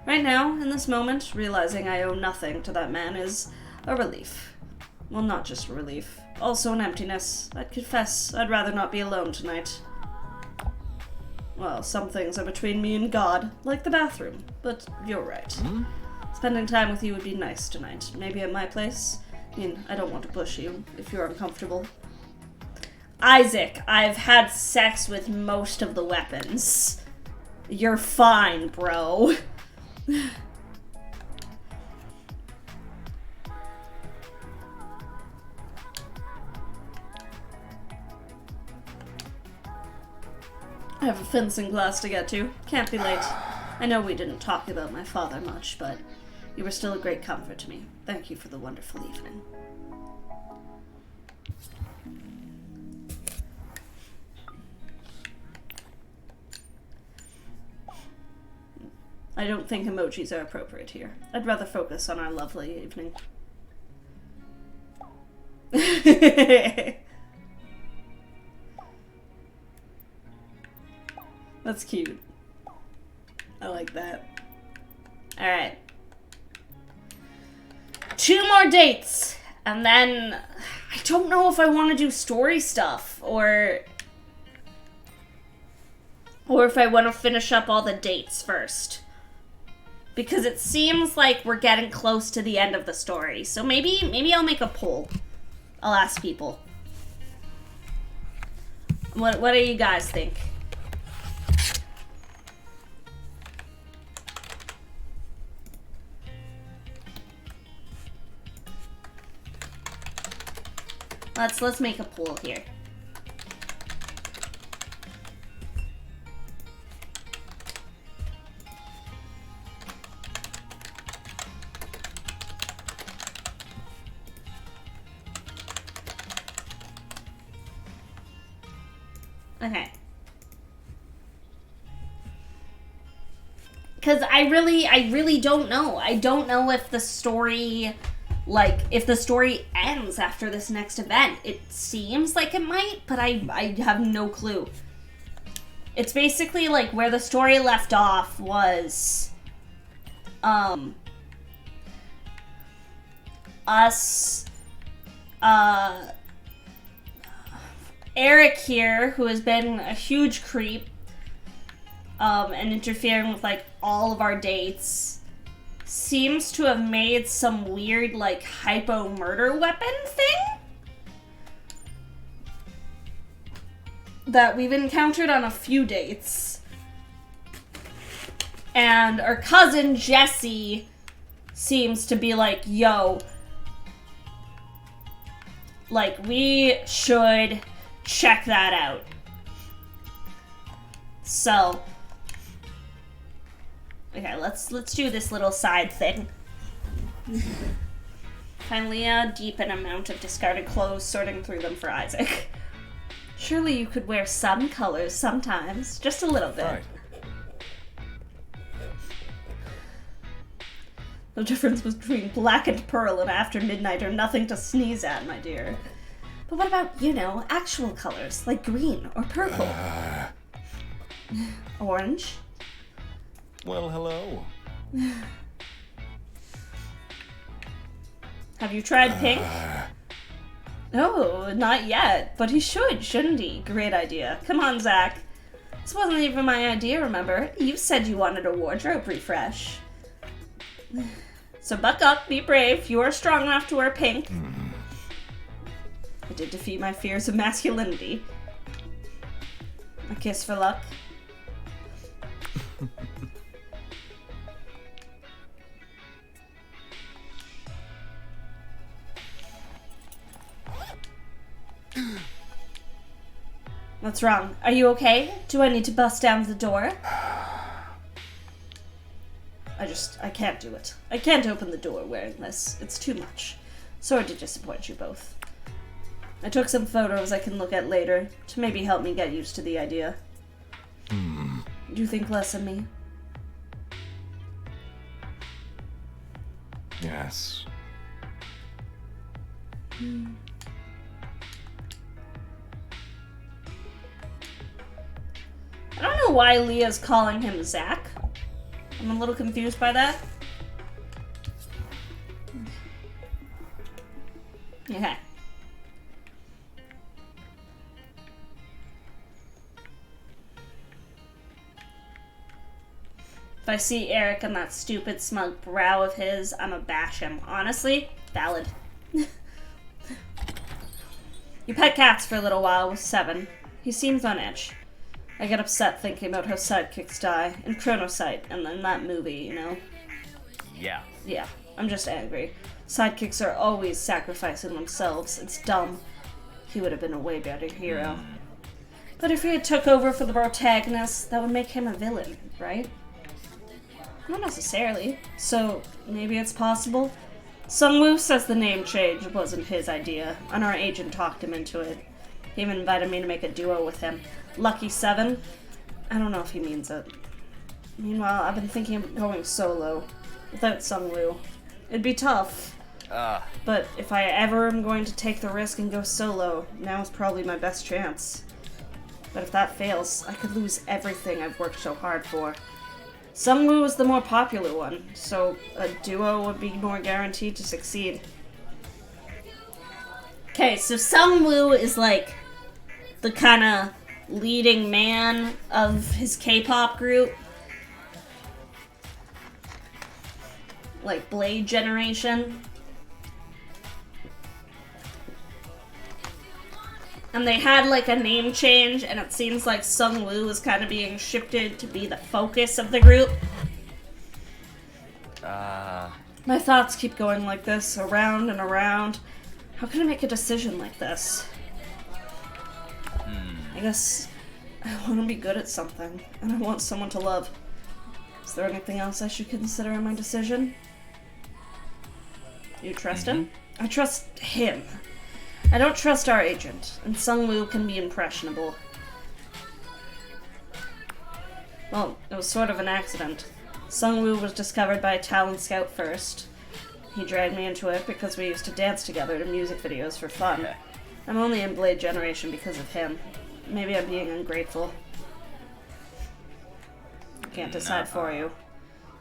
Speaker 1: Right now, in this moment, realizing I owe nothing to that man is a relief. Well, not just a relief. Also an emptiness. I'd confess I'd rather not be alone tonight. Well, some things are between me and God, like the bathroom, but you're right. Spending time with you would be nice tonight. Maybe at my place? I mean, I don't want to push you, if you're uncomfortable. Isaac, I've had sex with most of the weapons. You're fine, bro. I have a fencing class to get to. Can't be late. I know we didn't talk about my father much, but you were still a great comfort to me. Thank you for the wonderful evening. I don't think emojis are appropriate here. I'd rather focus on our lovely evening. That's cute. I like that. Alright. 2 more dates! And then I don't know if I want to do story stuff or if I want to finish up all the dates first. Because it seems like we're getting close to the end of the story. So maybe I'll make a poll. I'll ask people. What do you guys think? Let's make a poll here. Okay. Because I really don't know. I don't know if the story... Like, if the story ends after this next event. It seems like it might, but I have no clue. It's basically like where the story left off was Eric here, who has been a huge creep and interfering with like all of our dates, seems to have made some weird, like, hypo-murder weapon thing that we've encountered on a few dates. And our cousin, Jesse, seems to be like, yo, like, we should check that out. So... Okay, let's do this little side thing. Finally, a deep amount of discarded clothes, sorting through them for Isaac. Surely you could wear some colors sometimes, just a little bit.
Speaker 3: Right.
Speaker 1: The difference between black and pearl and after midnight are nothing to sneeze at, my dear. But what about, you know, actual colors, like green or purple? Orange?
Speaker 3: Well, hello.
Speaker 1: Have you tried pink? No, not yet. But he should, shouldn't he? Great idea. Come on, Zach. This wasn't even my idea, remember? You said you wanted a wardrobe refresh. So buck up, be brave. You are strong enough to wear pink. I did defeat my fears of masculinity. A kiss for luck. What's wrong? Are you okay? Do I need to bust down the door? I can't do it. I can't open the door wearing this. It's too much. Sorry to disappoint you both. I took some photos I can look at later to maybe help me get used to the idea. Do you think less of me?
Speaker 3: Yes.
Speaker 1: I don't know why Leah's calling him Zach. I'm a little confused by that. Okay. If I see Eric and that stupid smug brow of his, I'ma bash him. Honestly, valid. You pet cats for a little while with 7. He seems on edge. I get upset thinking about how sidekicks die in Chronocyte and then that movie, you know?
Speaker 3: Yeah.
Speaker 1: Yeah, I'm just angry. Sidekicks are always sacrificing themselves. It's dumb. He would have been a way better hero. But if he had took over for the protagonist, that would make him a villain, right? Not necessarily. So, maybe it's possible? Sungwoo says the name change wasn't his idea, and our agent talked him into it. He even invited me to make a duo with him. Lucky 7? I don't know if he means it. Meanwhile, I've been thinking of going solo, without Sungwoo. It'd be tough. But if I ever am going to take the risk and go solo, now is probably my best chance. But if that fails, I could lose everything I've worked so hard for. Sungwoo is the more popular one, so a duo would be more guaranteed to succeed. Okay, so Sungwoo is like the kind of leading man of his K-pop group. Like Blade Generation. And they had like a name change, and it seems like Sungwoo is kind of being shifted to be the focus of the group. My thoughts keep going like this, around and around. How can I make a decision like this? I guess I want to be good at something, and I want someone to love. Is there anything else I should consider in my decision? You trust him? I trust him. I don't trust our agent, and Sungwoo can be impressionable. Well, it was sort of an accident. Sungwoo was discovered by a talent scout first. He dragged me into it because we used to dance together to music videos for fun. I'm only in Blade Generation because of him. Maybe I'm being ungrateful. I can't decide for you.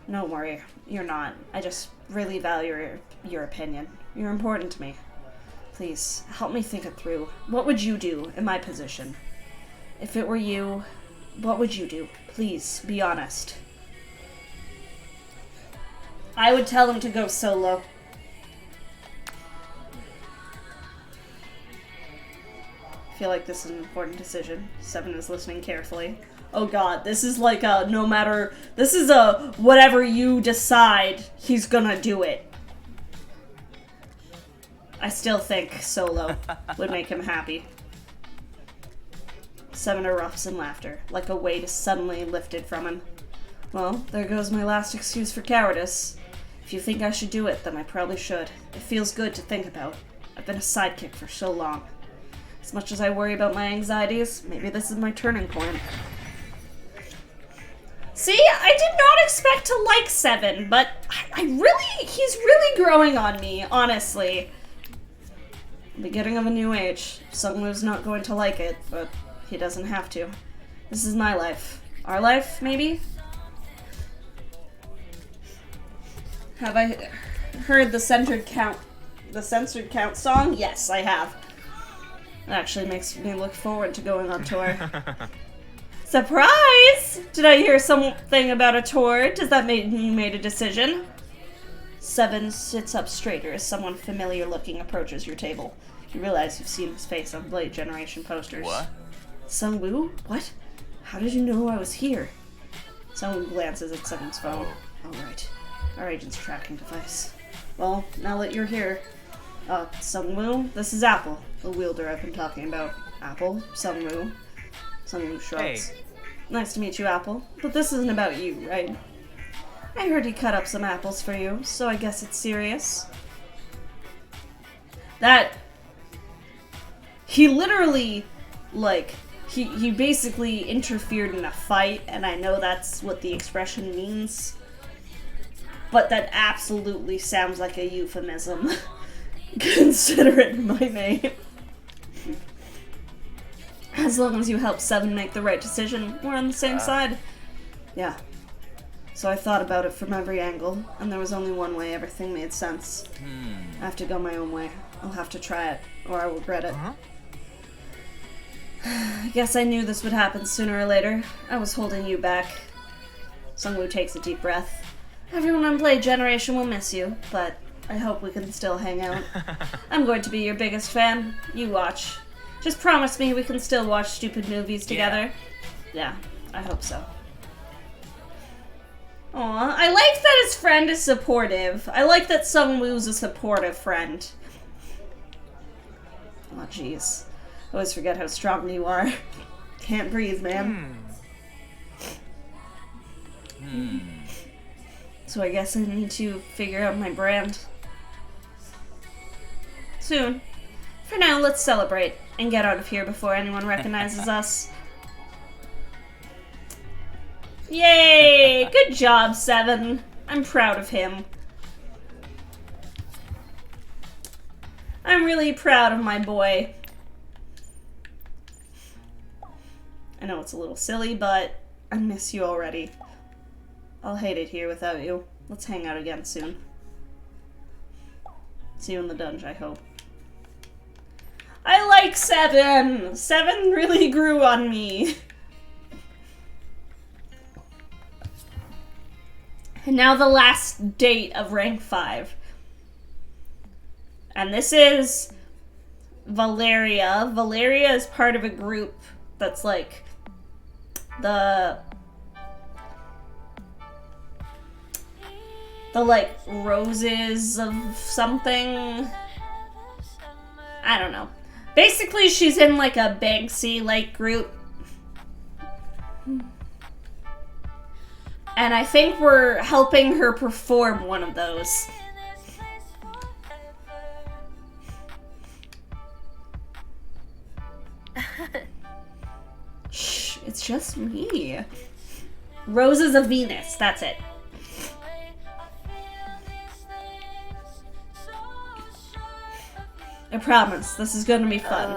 Speaker 1: No worry, you're not. I just really value your opinion. You're important to me. Please, help me think it through. What would you do in my position? If it were you, what would you do? Please, be honest. I would tell him to go solo. I feel like this is an important decision. 7 is listening carefully. Oh god, this is like a no matter... This is a whatever you decide, he's gonna do it. I still think solo would make him happy. 7 erupts in laughter, like a weight is suddenly lifted from him. Well, there goes my last excuse for cowardice. If you think I should do it, then I probably should. It feels good to think about. I've been a sidekick for so long. As much as I worry about my anxieties, maybe this is my turning point. See, I did not expect to like 7, but he's really growing on me, honestly. Beginning of a new age. Sungwoo's not going to like it, but he doesn't have to. This is my life. Our life, maybe? Have I heard the Censored Count song? Yes, I have. It actually makes me look forward to going on tour. Surprise! Did I hear something about a tour? Does that mean you made a decision? 7 sits up straighter as someone familiar looking approaches your table. You realize you've seen his face on Blade Generation posters.
Speaker 3: What?
Speaker 1: Sungwoo? What? How did you know I was here? Someone glances at Seven's phone. All right. Our agent's tracking device. Well, now that you're here, Sungwoo, this is Apple, the wielder I've been talking about. Apple, Sungwoo. Sungwoo shrugs.
Speaker 5: Hey.
Speaker 1: Nice to meet you, Apple. But this isn't about you, right? I heard he cut up some apples for you, so I guess it's serious. That... He literally, like, he basically interfered in a fight, and I know that's what the expression means. But that absolutely sounds like a euphemism, considering my name. As long as you help Seven make the right decision, we're on the same side. Yeah. So I thought about it from every angle, and there was only one way everything made sense. I have to go my own way. I'll have to try it, or I will regret it. I guess I knew this would happen sooner or later. I was holding you back. Sungwoo takes a deep breath. Everyone on Blade Generation will miss you, but I hope we can still hang out. I'm going to be your biggest fan. You watch. Just promise me we can still watch stupid movies together. Yeah, I hope so. Aw, I like that his friend is supportive. I like that Sungwoo's a supportive friend. Aw, jeez. I always forget how strong you are. Can't breathe, man. So I guess I need to figure out my brand. Soon. For now, let's celebrate and get out of here before anyone recognizes us. Yay! Good job, Seven. I'm proud of him. I'm really proud of my boy. I know it's a little silly, but I miss you already. I'll hate it here without you. Let's hang out again soon. See you in the dungeon, I hope. I like Seven! Seven really grew on me. And now the last date of rank 5. And this is Valeria. Valeria is part of a group that's like the like roses of something. I don't know. Basically, she's in like a Banksy-like group. And I think we're helping her perform one of those. Shh, it's just me. Roses of Venus, that's it. I promise, this is gonna be fun.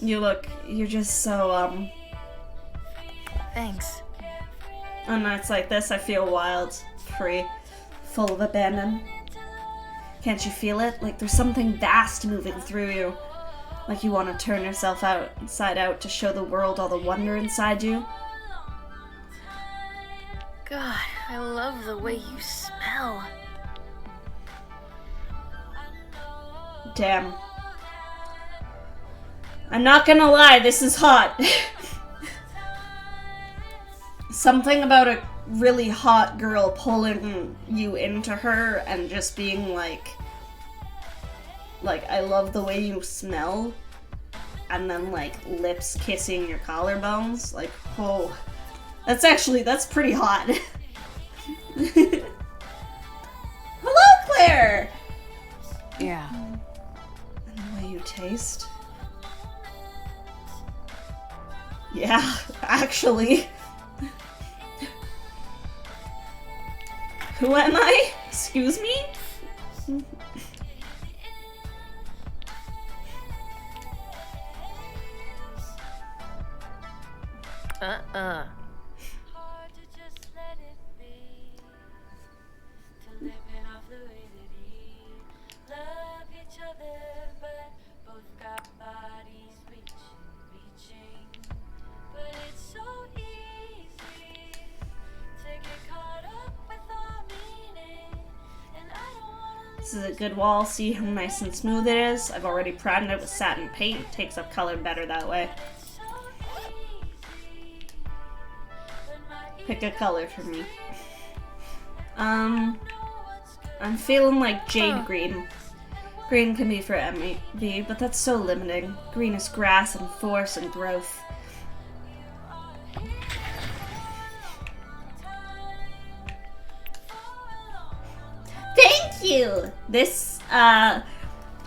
Speaker 1: You're just so,
Speaker 2: Thanks.
Speaker 1: on nights like this, I feel wild, free, full of abandon. Can't you feel it? Like there's something vast moving through you. Like you want to turn yourself inside out to show the world all the wonder inside you.
Speaker 2: God, I love the way you smell.
Speaker 1: Damn. I'm not gonna lie, this is hot. Something about a really hot girl pulling you into her and just being like, I love the way you smell, and then like lips kissing your collarbones. Like, oh, that's pretty hot. Hello, Claire!
Speaker 2: Yeah.
Speaker 1: And the way you taste. Yeah, actually. Who am I? Excuse me?
Speaker 6: Hard to just let it be, to live it off the way that we love each other, but both got bodies reaching, but it's so easy to get caught up with our meaning, and I don't wanna
Speaker 1: This is a good wall. See how nice and smooth it is? I've already primed it with satin paint. It takes up color better that way. Pick a color for me. I'm feeling like jade green. Green can be for MV, but that's so limiting. Green is grass and force and growth. Thank you! This,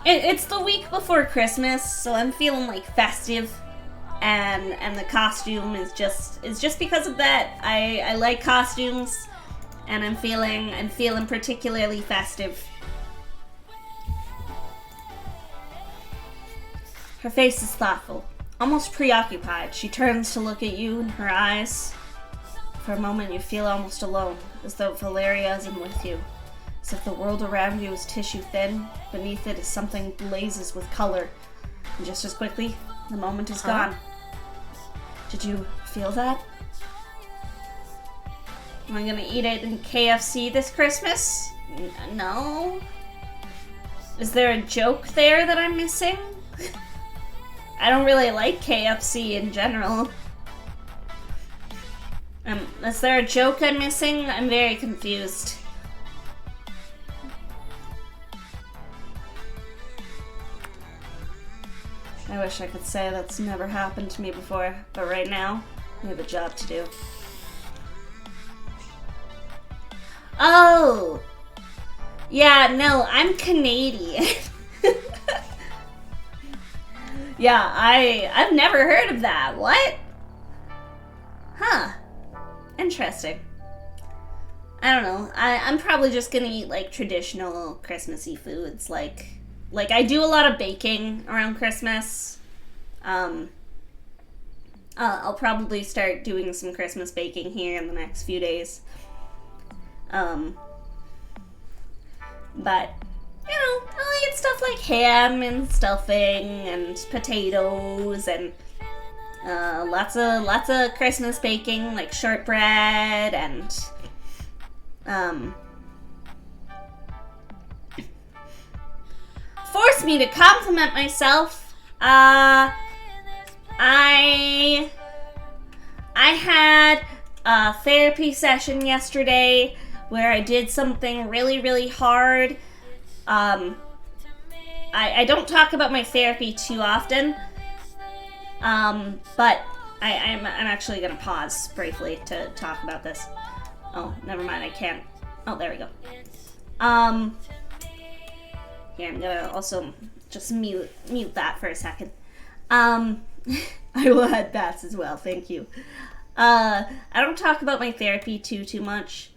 Speaker 1: it's the week before Christmas, so I'm feeling like festive. And the costume is just because of that. I like costumes, and I'm feeling particularly festive. Her face is thoughtful, almost preoccupied. She turns to look at you in her eyes. For a moment you feel almost alone, as though Valeria isn't with you. As if the world around you is tissue thin, beneath it is something blazes with color. And just as quickly, the moment is gone. Did you feel that? Am I gonna eat it in KFC this Christmas? No. Is there a joke there that I'm missing? I don't really like KFC in general. Is there a joke I'm missing? I'm very confused. I wish I could say that's never happened to me before, but right now, we have a job to do. Oh! Yeah, no, I'm Canadian. Yeah, I've never heard of that. What? Huh. Interesting. I don't know. I'm probably just gonna eat, like, traditional Christmassy foods, like I do a lot of baking around Christmas. I'll probably start doing some Christmas baking here in the next few days. But, you know, I'll eat stuff like ham and stuffing and potatoes and lots of Christmas baking, like shortbread and force me to compliment myself. I had a therapy session yesterday where I did something really, really hard. I don't talk about my therapy too often, but I'm actually gonna pause briefly to talk about this. Oh, never mind, I can't. Oh, there we go. Here, I'm gonna also just mute that for a second. I will add bats as well, thank you. I don't talk about my therapy too much,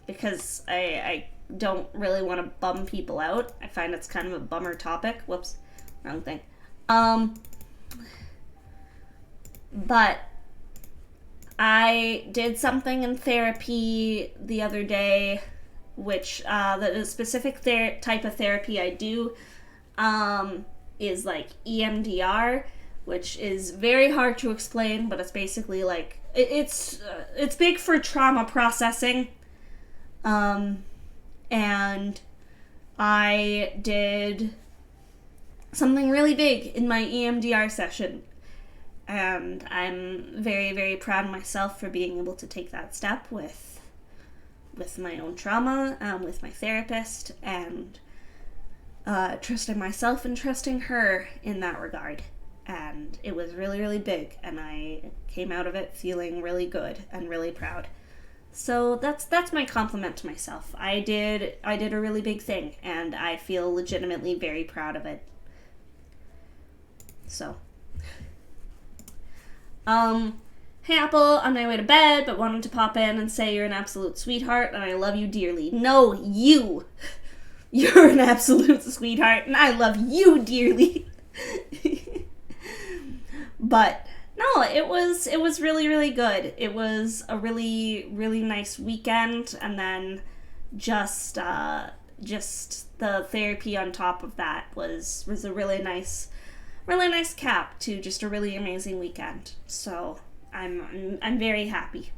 Speaker 1: because I don't really want to bum people out. I find it's kind of a bummer topic. Whoops, wrong thing. But I did something in therapy the other day, which the specific type of therapy I do is like EMDR, which is very hard to explain, but it's basically like it's big for trauma processing. And I did something really big in my EMDR session, and I'm very, very proud of myself for being able to take that step with my own trauma, with my therapist, and trusting myself and trusting her in that regard. And it was really, really big, and I came out of it feeling really good and really proud. So that's my compliment to myself. I did a really big thing, and I feel legitimately very proud of it. So, hey Apple, on my way to bed, but wanted to pop in and say you're an absolute sweetheart, and I love you dearly. No, you! You're an absolute sweetheart, and I love you dearly. But no, it was really, really good. It was a really, really nice weekend, and then just the therapy on top of that was a really nice cap to just a really amazing weekend. So I'm very happy.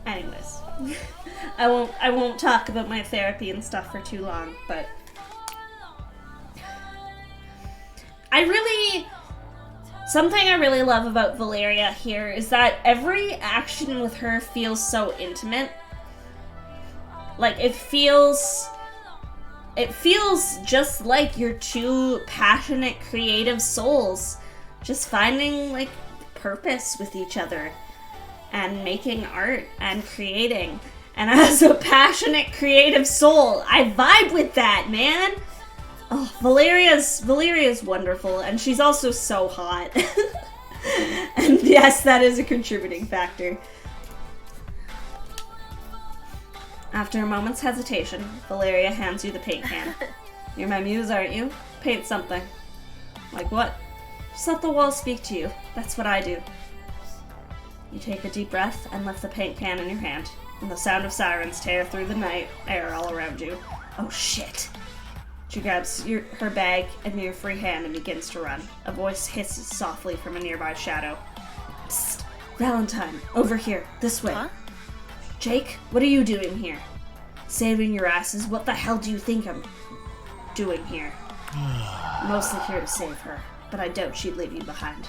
Speaker 1: Anyways, I won't talk about my therapy and stuff for too long, but something I really love about Valeria here is that every action with her feels so intimate. Like, it feels just like your two passionate, creative souls just finding, like, purpose with each other and making art and creating. And as a passionate, creative soul, I vibe with that, man! Oh, Valeria's wonderful, and she's also so hot. And yes, that is a contributing factor. After a moment's hesitation, Valeria hands you the paint can. You're my muse, aren't you? Paint something. Like what? Just let the walls speak to you. That's what I do. You take a deep breath and lift the paint can in your hand, and the sound of sirens tear through the night air all around you. Oh shit. She grabs her bag and your free hand and begins to run. A voice hisses softly from a nearby shadow. Psst! Valentine, over here, this way.
Speaker 2: Huh?
Speaker 1: Jake, what are you doing here? Saving your asses? What the hell do you think I'm doing here? Mostly here to save her, but I doubt she'd leave you behind.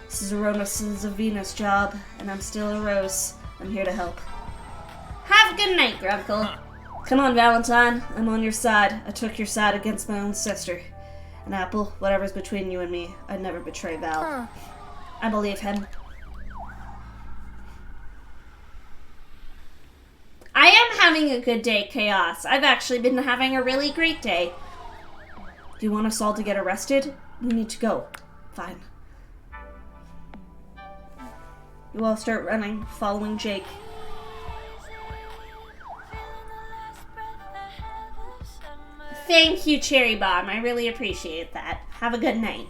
Speaker 1: This is Aronos' of Venus job, and I'm still a Rose. I'm here to help. Have a good night, Grunkle. Come on, Valentine. I'm on your side. I took your side against my own sister. And Apple, whatever's between you and me, I'd never betray Val.
Speaker 2: Huh.
Speaker 1: I believe him. I am having a good day, Chaos. I've actually been having a really great day. Do you want us all to get arrested? We need to go. Fine. You all start running, following Jake. Thank you, Cherry Bomb. I really appreciate that. Have a good night.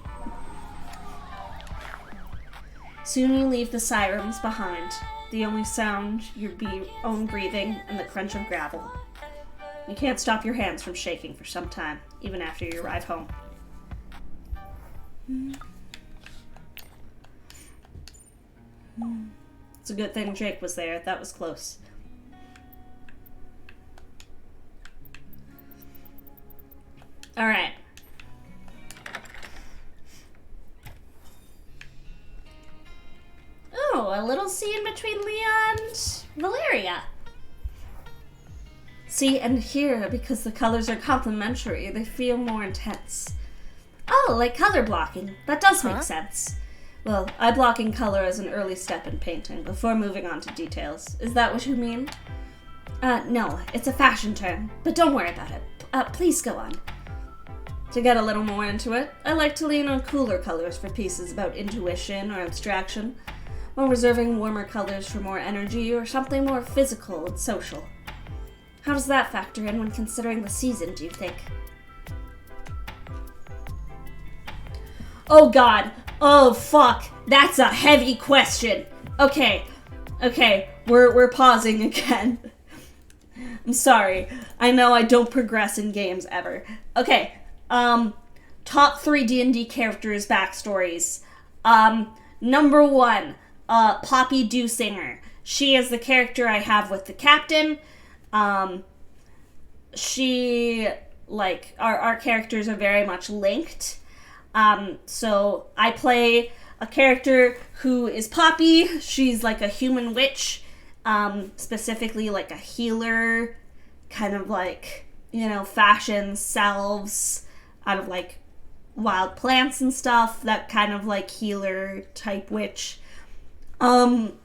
Speaker 1: Soon you leave the sirens behind. The only sound, your own breathing, and the crunch of gravel. You can't stop your hands from shaking for some time, even after you arrive home. It's a good thing Jake was there. That was close. Alright. Oh, a little scene between Leah and Valeria. See, and here, because the colors are complementary, they feel more intense. Oh, like color blocking. That does make sense. Well, I block in color as an early step in painting, before moving on to details. Is that what you mean? No, it's a fashion term, but don't worry about it. Please go on. To get a little more into it, I like to lean on cooler colors for pieces about intuition or abstraction, while reserving warmer colors for more energy or something more physical and social. How does that factor in when considering the season, do you think? Oh god! Oh fuck! That's a heavy question! Okay, we're pausing again. I'm sorry. I know I don't progress in games ever. Okay, top 3 D&D characters' backstories. Number 1, Poppy Dewsinger. She is the character I have with the captain. She, like, our characters are very much linked. So I play a character who is Poppy. She's like a human witch, specifically like a healer, kind of like, you know, fashions salves out of like wild plants and stuff, that kind of like healer type witch. Her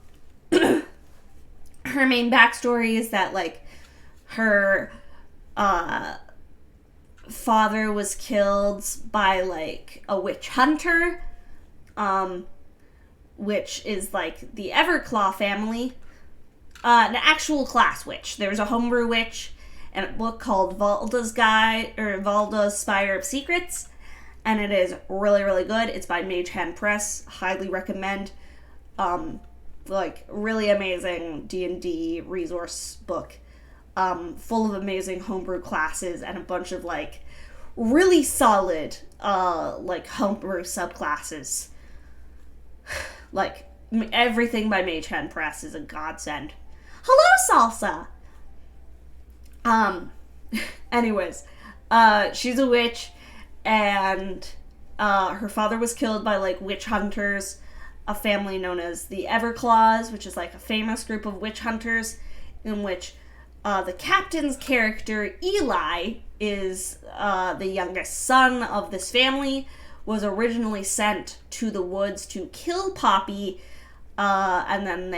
Speaker 1: main backstory is that like her father was killed by like a witch hunter, which is like the Everclaw family, an actual class witch. There's a homebrew witch and a book called Valda's Spire of Secrets, and it is really, really good. It's by Mage Hand Press. Highly recommend. Like really amazing D&D resource book. Full of amazing homebrew classes and a bunch of like really solid like homebrew subclasses. Like everything by Mage Hand Press is a godsend. Hello, Salsa! Anyways, she's a witch, and her father was killed by, like, witch hunters, a family known as the Everclaws, which is, like, a famous group of witch hunters, in which the captain's character, Eli, is the youngest son of this family, was originally sent to the woods to kill Poppy, and then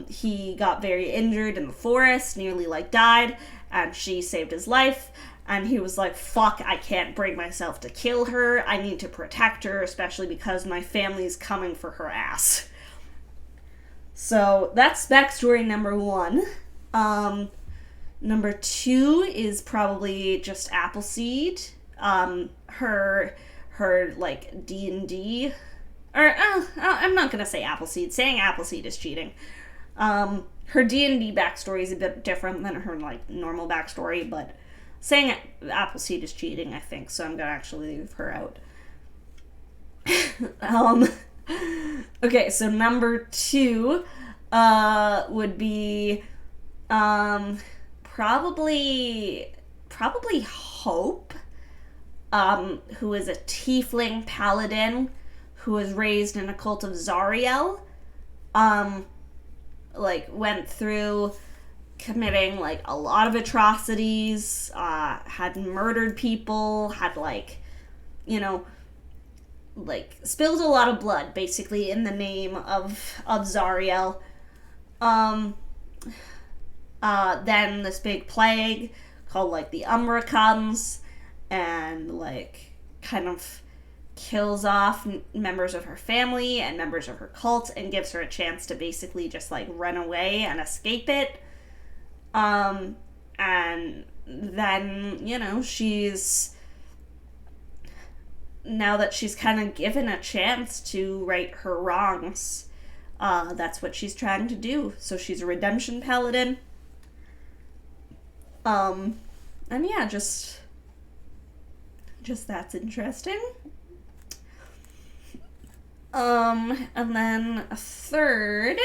Speaker 1: he got very injured in the forest, nearly, like, died, and she saved his life, and he was like, fuck, I can't bring myself to kill her, I need to protect her, especially because my family's coming for her ass. So, that's backstory number 1. Number 2 is probably just Appleseed. Her like, D&D, or, I'm not gonna say Appleseed. Saying Appleseed is cheating. Her D&D backstory is a bit different than her, like, normal backstory, but saying Appleseed is cheating, I think, so I'm gonna actually leave her out. Okay, so number 2, would be, probably Hope, who is a tiefling paladin who was raised in a cult of Zariel, like, went through committing, like, a lot of atrocities, had murdered people, had, like, you know, like, spilled a lot of blood, basically, in the name of Zariel. Then this big plague called, like, the Umbra comes and, like, kind of kills off members of her family and members of her cult and gives her a chance to basically just, like, run away and escape it. And then, you know, now that she's kind of given a chance to right her wrongs, that's what she's trying to do. So she's a redemption paladin. And yeah, just that's interesting. And then a third,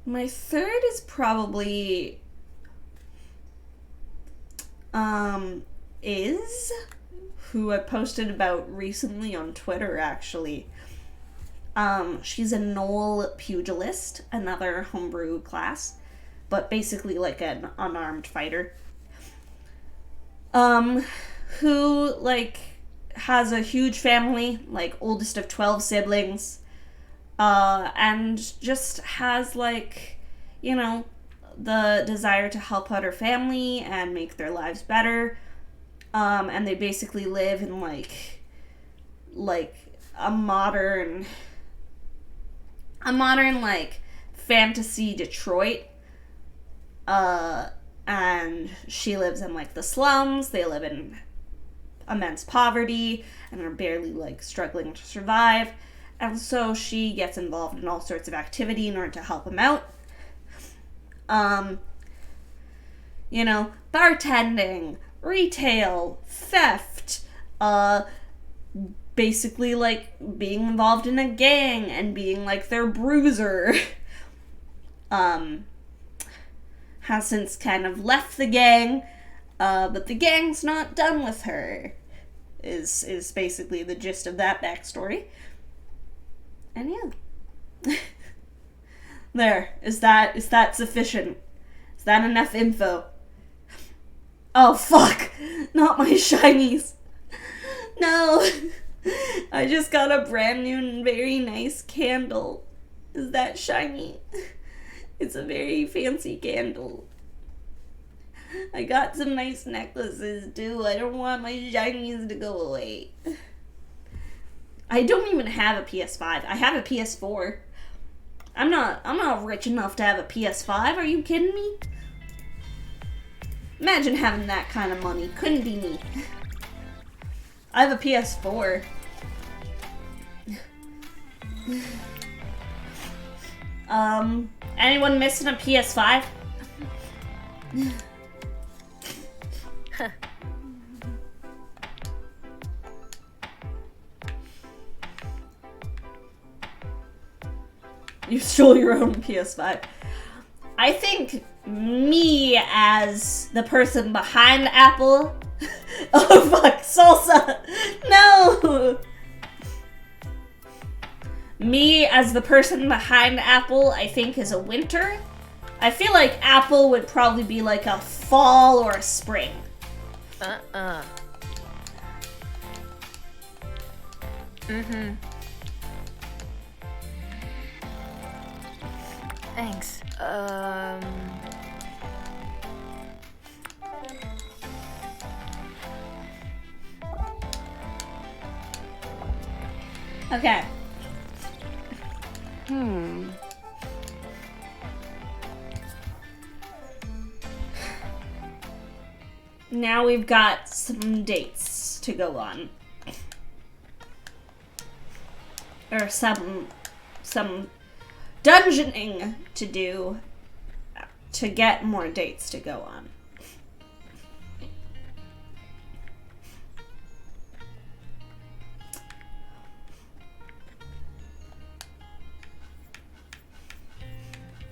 Speaker 1: my third is probably, Is, who I posted about recently on Twitter, actually. She's a Knoll pugilist, another homebrew class, but basically like an unarmed fighter. Who, like, has a huge family, like, oldest of 12 siblings, and just has, like, you know, the desire to help out her family and make their lives better, and they basically live in, like a modern, like, fantasy Detroit, and she lives in, like, the slums. They live in immense poverty and are barely, like, struggling to survive, and so she gets involved in all sorts of activity in order to help them out. You know, bartending, retail, theft, basically, like, being involved in a gang and being, like, their bruiser. Has since kind of left the gang, but the gang's not done with her, is basically the gist of that backstory. And yeah. There. Is that sufficient? Is that enough info? Oh, fuck! Not my shinies! No! I just got a brand new and very nice candle. Is that shiny? It's a very fancy candle. I got some nice necklaces, too. I don't want my shinies to go away. I don't even have a PS5. I have a PS4. I'm not rich enough to have a PS5. Are you kidding me? Imagine having that kind of money. Couldn't be me. I have a PS4. Anyone missing a PS5? You stole your own PS5. I think me as the person behind Apple. Oh fuck, salsa! No! Me as the person behind Apple, I think is a winter. I feel like Apple would probably be like a fall or a spring.
Speaker 2: Thanks.
Speaker 1: Okay. Now we've got some dates to go on. Or some dungeoning to do to get more dates to go on.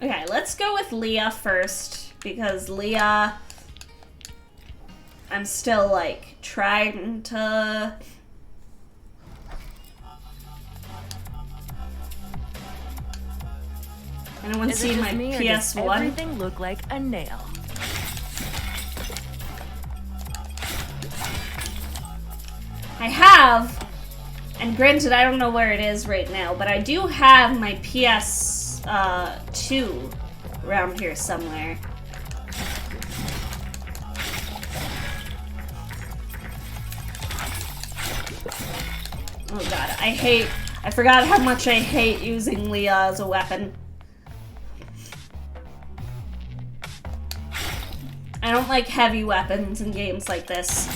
Speaker 1: Okay, let's go with Leah first, because Leah, I'm still like trying to... Anyone see my PS1?
Speaker 5: Everything look like a nail.
Speaker 1: I have, and granted I don't know where it is right now, but I do have my PS2 around here somewhere. Oh god, I forgot how much I hate using Leah as a weapon. I don't like heavy weapons in games like this.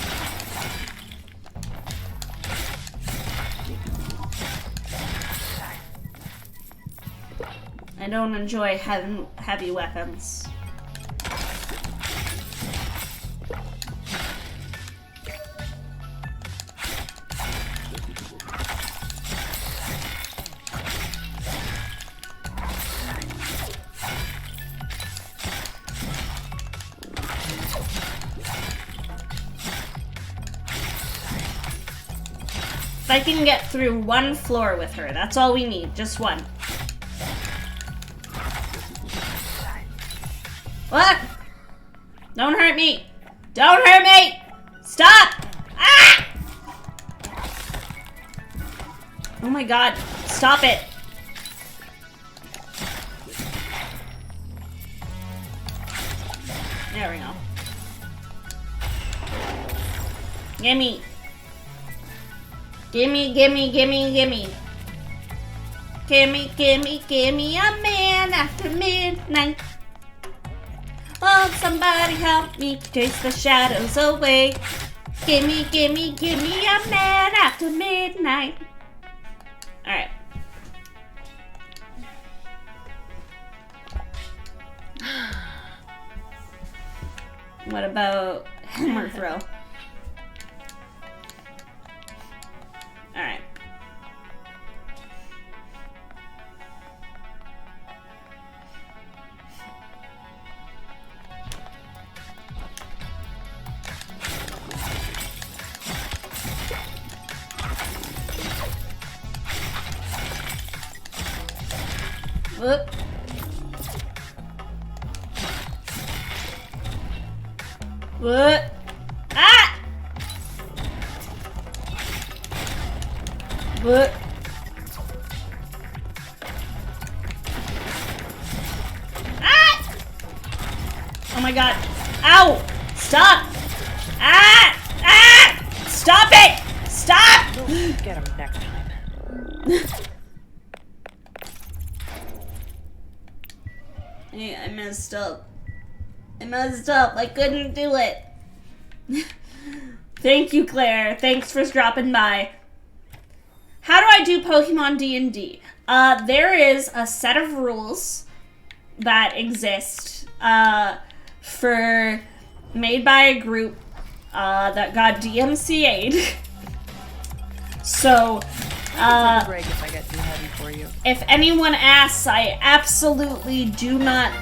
Speaker 1: I don't enjoy heavy weapons. If I can get through one floor with her, that's all we need, just one. What? Don't hurt me! Don't hurt me! Stop! Ah! Oh my god, stop it. There we go. Gimme. Gimme, gimme, gimme, gimme. Gimme, gimme, gimme a man after midnight. Oh, somebody help me chase the shadows away. Gimme, gimme, gimme a man after midnight. Alright. What about hammer throw? Alright. Whoop. What? Ah! What? Ah! Oh my god. Ow! Stop! Ah! Ah! Stop it! Stop!
Speaker 5: We'll get him next time.
Speaker 1: Hey, I messed up. I messed up. I couldn't do it. Thank you, Claire. Thanks for dropping by. How do I do Pokemon D&D? There is a set of rules that exist made by a group that got DMCA'd. So
Speaker 5: Take a break if I get too heavy for you.
Speaker 1: If anyone asks, I absolutely do not.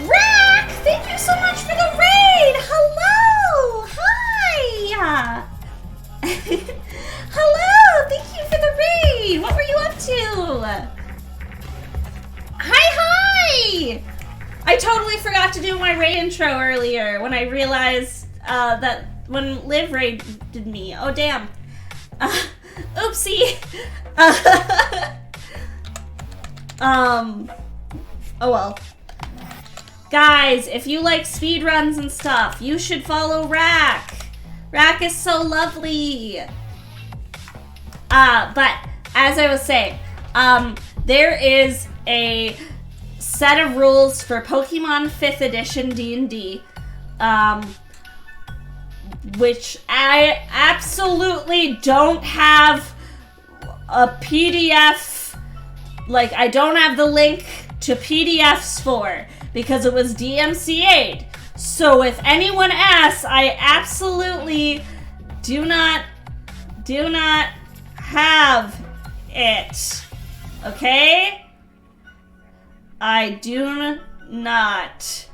Speaker 1: Rack, thank you so much for the raid. Hello, hi. Hello, thank you for the raid. What were you up to? Hi. I totally forgot to do my raid intro earlier when I realized that when Liv raided me. Oh damn. Oopsie. Oh well. Guys, if you like speedruns and stuff, you should follow Rack. Rack is so lovely. But as I was saying, there is a set of rules for Pokemon 5th edition D&D, which I absolutely don't have a PDF, like I don't have the link to PDFs for, because it was DMCA'd. So if anyone asks, I absolutely do not have it. Okay? I do not.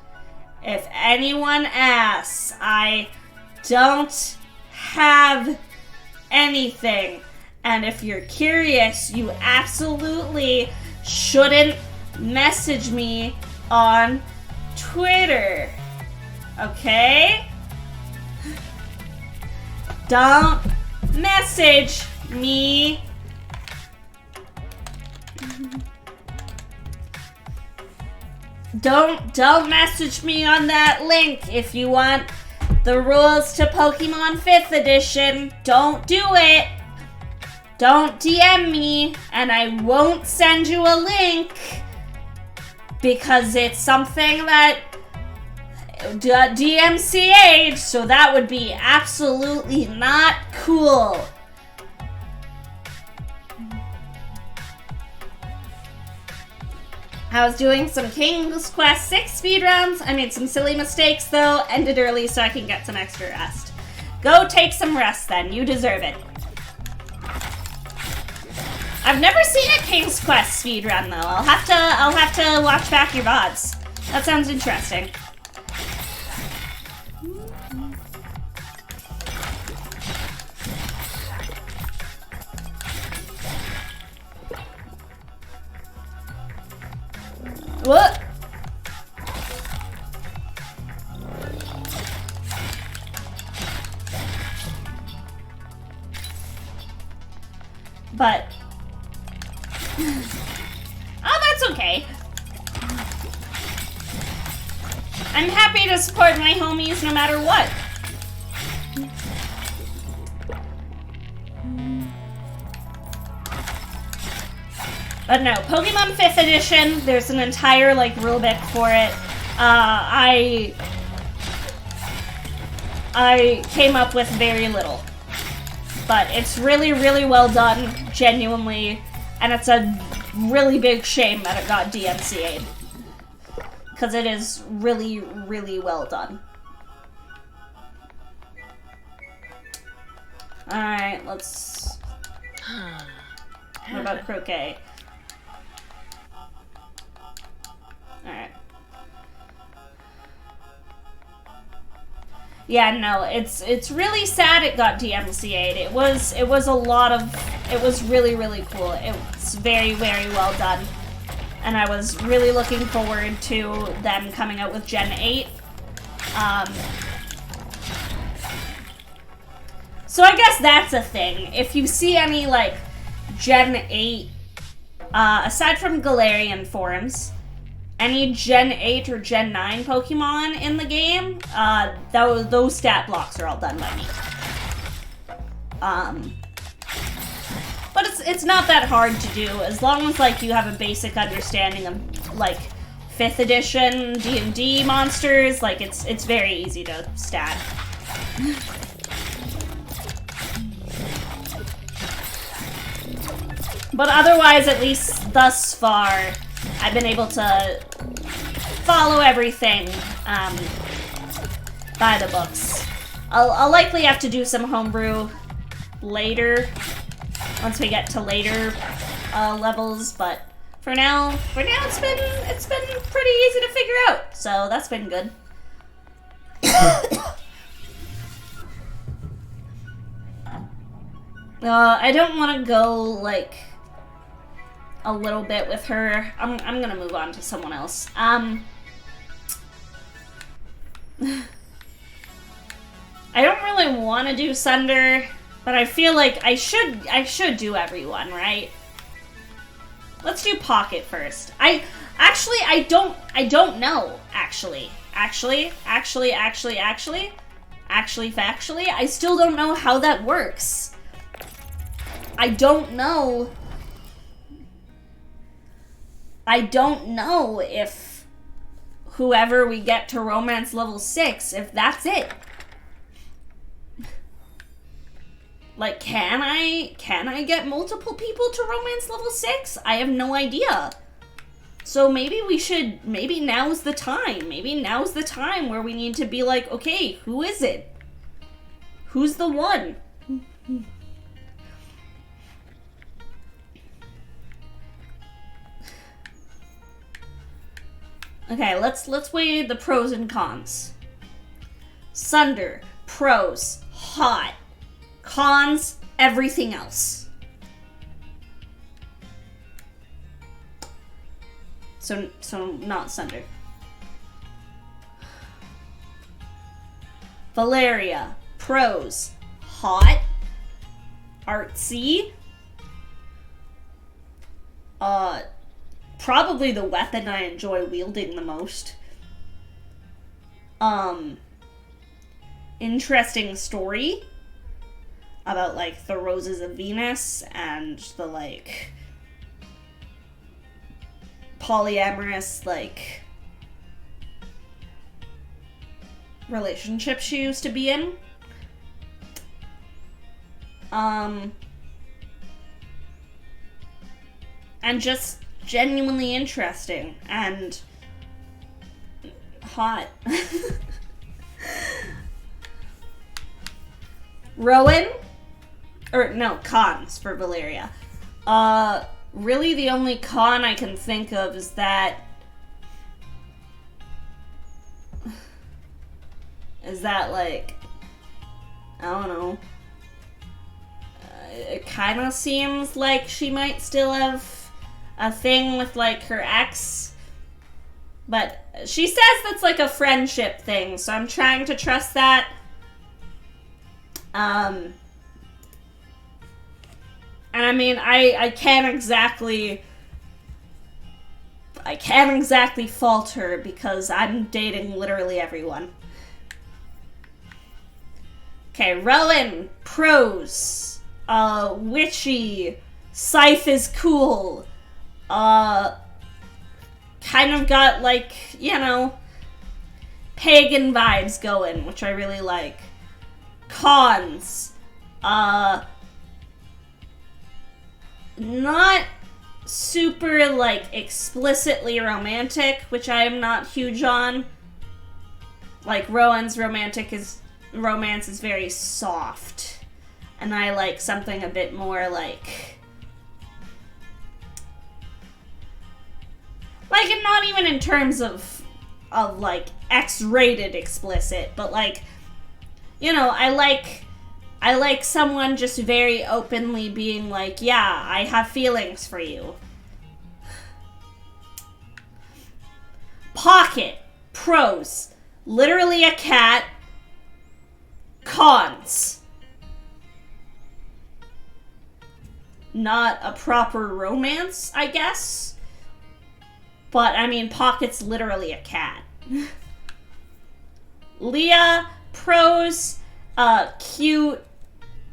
Speaker 1: If anyone asks, I don't have anything. And if you're curious, you absolutely shouldn't message me on Twitter. Okay? Don't message me. Don't message me on that link if you want the rules to Pokemon 5th edition. Don't do it. Don't DM me, and I won't send you a link because it's something that DMCA'd, so that would be absolutely not cool. I was doing some King's Quest 6 speedruns. I made some silly mistakes though. Ended early so I can get some extra rest. Go take some rest then. You deserve it. I've never seen a King's Quest speedrun though. I'll have to watch back your VODs. That sounds interesting. What? But oh, that's okay. I'm happy to support my homies no matter what. But no, Pokemon 5th edition, there's an entire like rulebook for it. I came up with very little. But it's really, really well done, genuinely. And it's a really big shame that it got DMCA'd. Because it is really, really well done. Alright, let's... What about Croquet? Alright. Yeah, no, it's really sad it got DMCA'd. It was a lot of... It was really, really cool. It's very, very well done. And I was really looking forward to them coming out with Gen 8. So I guess that's a thing. If you see any, like, Gen 8, aside from Galarian forms, any Gen 8 or Gen 9 Pokemon in the game, those stat blocks are all done by me. But it's not that hard to do, as long as, like, you have a basic understanding of, like, 5th edition D&D monsters. Like, it's very easy to stat. But otherwise, at least thus far, I've been able to follow everything by the books. I'll likely have to do some homebrew later, once we get to later levels, but for now it's been pretty easy to figure out, so that's been good. I don't want to go like a little bit with her. I'm gonna move on to someone else. I don't really want to do Sunder, but I feel like I should do everyone, right? Let's do Pocket first. I don't know, actually, factually, I still don't know how that works. I don't know if whoever we get to romance level 6, if that's it. Like, can I get multiple people to romance level 6? I have no idea. So maybe now's the time. Maybe now's the time where we need to be like, okay, who is it? Who's the one? Okay, let's weigh the pros and cons. Sunder, pros, hot. Cons, everything else. So not Sunder. Valeria, pros, hot, artsy. Probably the weapon I enjoy wielding the most. Interesting story about, like, the Roses of Venus and the, like, polyamorous, like, relationship she used to be in. And just genuinely interesting and hot. Rowan? Or, no, cons for Valeria. Really the only con I can think of is that... like, I don't know. It kind of seems like she might still have a thing with, like, her ex. But she says that's, like, a friendship thing, so I'm trying to trust that. And I mean, I can't exactly fault her because I'm dating literally everyone. Okay, Rowan, pros. Witchy. Scythe is cool. Kind of got, like, you know, pagan vibes going, which I really like. Cons. Not super, like, explicitly romantic, which I am not huge on. Like, Rowan's romance is very soft. And I like something a bit more, like, and not even in terms of like, X-rated explicit, but, like, you know, I like someone just very openly being like, yeah, I have feelings for you. Pocket. Pros. Literally a cat. Cons. Not a proper romance, I guess. But, I mean, Pocket's literally a cat. Leah, pros, cute,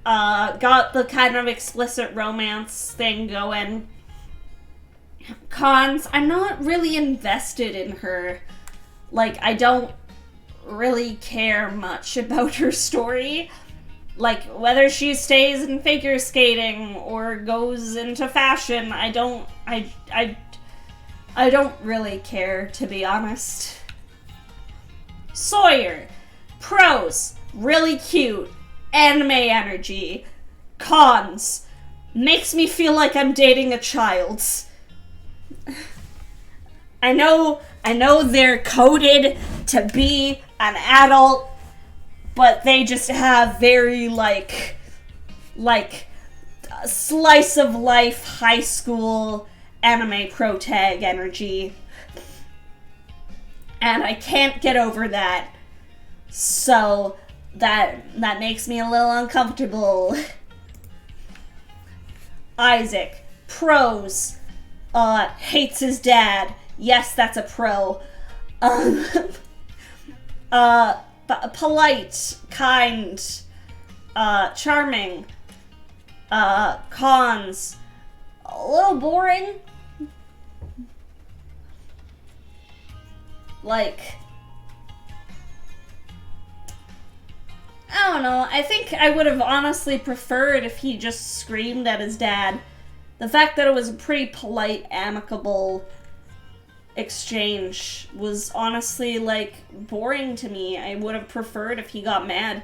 Speaker 1: got the kind of explicit romance thing going. Cons, I'm not really invested in her. Like, I don't really care much about her story. Like, whether she stays in figure skating or goes into fashion, I don't really care, to be honest. Sawyer. Pros. Really cute. Anime energy. Cons. makes me feel like I'm dating a child. I know they're coded to be an adult, but they just have very, like slice of life high school anime pro tag energy. And I can't get over that. So that makes me a little uncomfortable. Isaac, pros, hates his dad. Yes, that's a pro. Polite, kind, charming. Cons, a little boring. Like, I don't know. I think I would have honestly preferred if he just screamed at his dad. The fact that it was a pretty polite, amicable exchange was honestly, like, boring to me. I would have preferred if he got mad.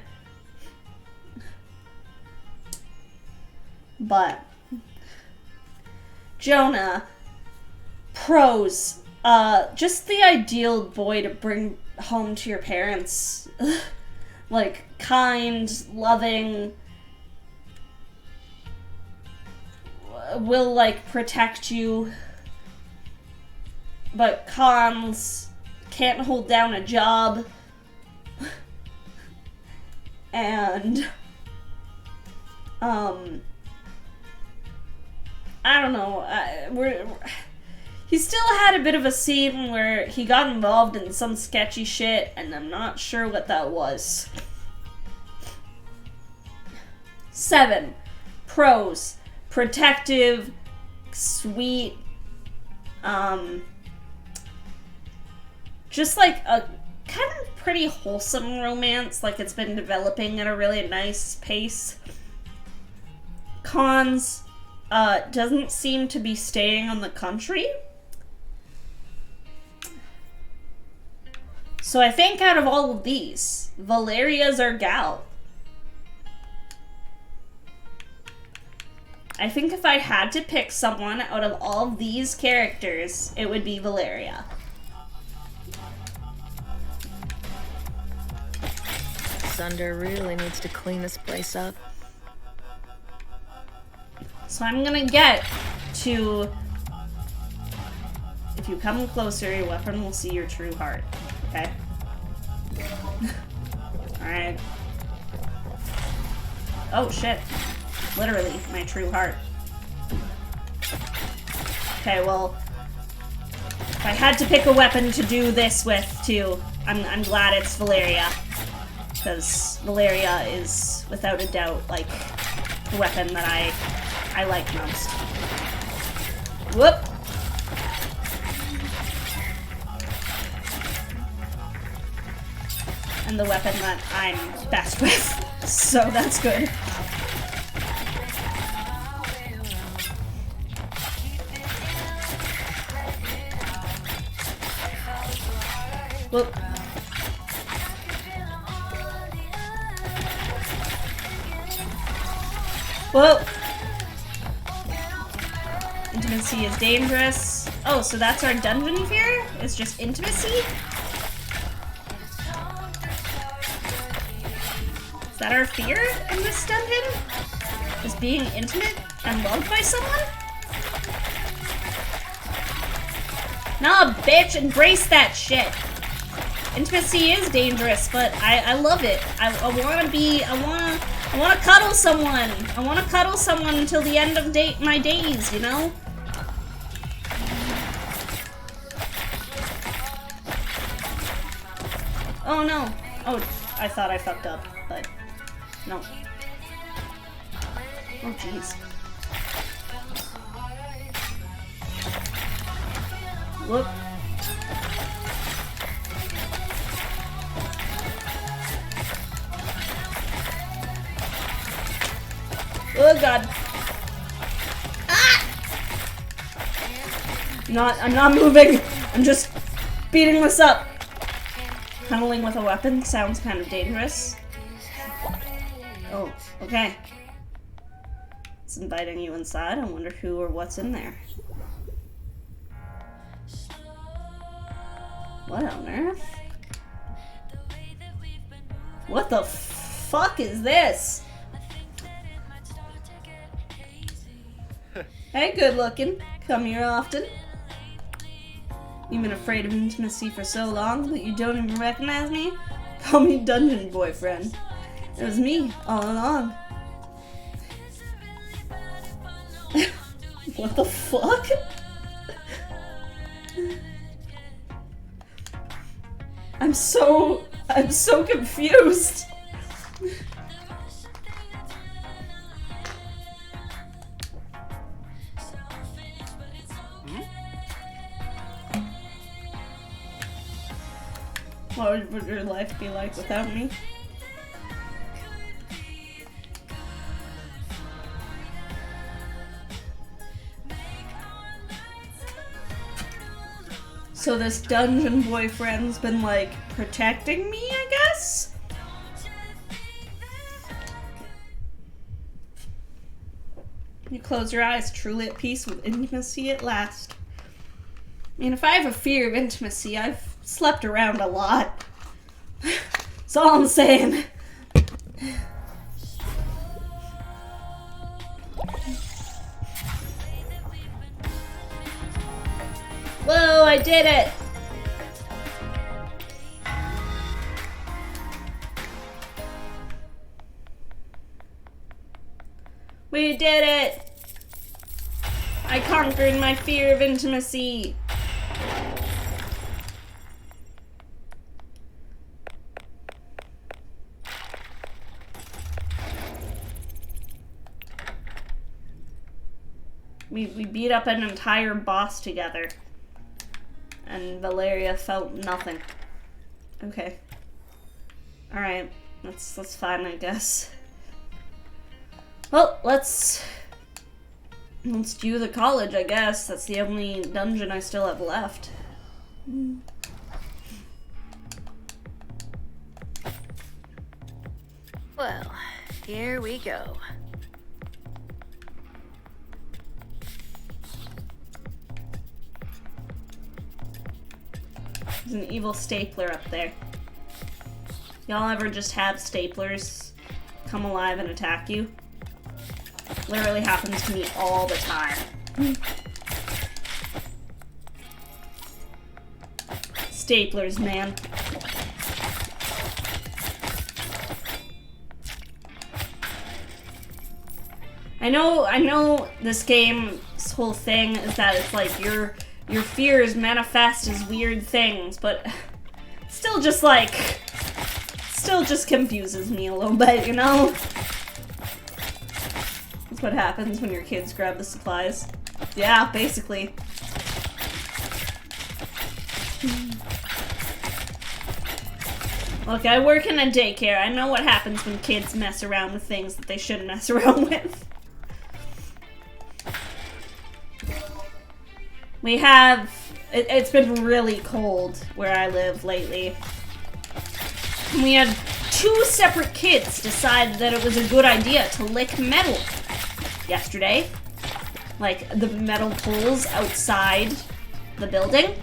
Speaker 1: But Jonah, pros, just the ideal boy to bring home to your parents. Like, kind, loving, will, like, protect you. But cons, can't hold down a job. And, I don't know, he still had a bit of a scene where he got involved in some sketchy shit, and I'm not sure what that was. 7. Pros. Protective, sweet, just like a kind of pretty wholesome romance, like it's been developing at a really nice pace. Cons, doesn't seem to be staying on the country. So I think out of all of these, Valeria's our gal. I think if I had to pick someone out of all of these characters, it would be Valeria.
Speaker 2: Sunder really needs to clean this place up.
Speaker 1: So I'm gonna get to, if you come closer, your weapon will see your true heart. Okay? Alright. Oh shit. Literally, my true heart. Okay, well, if I had to pick a weapon to do this with, too, I'm glad it's Valeria. Because Valeria is, without a doubt, like, the weapon that I like most. Whoop! And the weapon that I'm best with. So that's good. Whoop. Whoa! Intimacy is dangerous. Oh, so that's our dungeon fear? It's just intimacy? Is that our fear in this dungeon? Is being intimate and loved by someone? Nah, bitch, embrace that shit. Intimacy is dangerous, but I love it. I wanna cuddle someone. I wanna cuddle someone until the end of my days, you know? Oh no. Oh, I thought I fucked up, but no. Oh jeez. Whoop. Oh god. Ah! I'm not moving. I'm just beating this up. Tunneling with a weapon sounds kind of dangerous. Oh, okay. It's inviting you inside. I wonder who or what's in there. What on earth? What the fuck is this? Hey, good looking. Come here often. You've been afraid of intimacy for so long that you don't even recognize me? Call me dungeon boyfriend. It was me all along. What the fuck? I'm so confused. What would your life be like without me? So this dungeon boyfriend's been like protecting me, I guess? You close your eyes, truly at peace with intimacy at last. I mean, if I have a fear of intimacy, I've slept around a lot. That's all I'm saying. Whoa, I did it! We did it! I conquered my fear of intimacy. We beat up an entire boss together. And Valeria felt nothing. Okay. Alright. That's fine, I guess. Well, let's do the college, I guess. That's the only dungeon I still have left.
Speaker 2: Well, here we go.
Speaker 1: There's an evil stapler up there. Y'all ever just have staplers come alive and attack you? Literally happens to me all the time. Staplers, man. I know this game's whole thing is that it's like your fears manifest as weird things, but still just confuses me a little bit, you know? That's what happens when your kids grab the supplies. Yeah, basically. Look, I work in a daycare. I know what happens when kids mess around with things that they shouldn't mess around with. We have... It's been really cold where I live lately. And we had 2 separate kids decide that it was a good idea to lick metal yesterday. Like, the metal poles outside the building.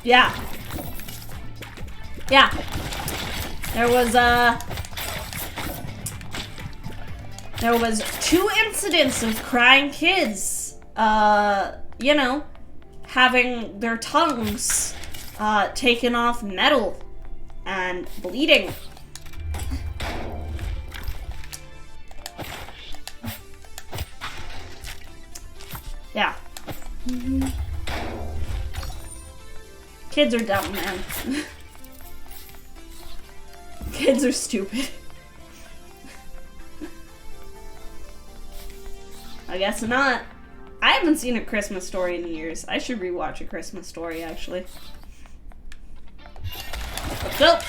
Speaker 1: Yeah. Yeah. There was 2 incidents of crying kids, you know, having their tongues, taken off metal and bleeding. Yeah. Mm-hmm. Kids are dumb, man. Kids are stupid. I guess not. I haven't seen A Christmas Story in years. I should rewatch A Christmas Story, actually. Let's go!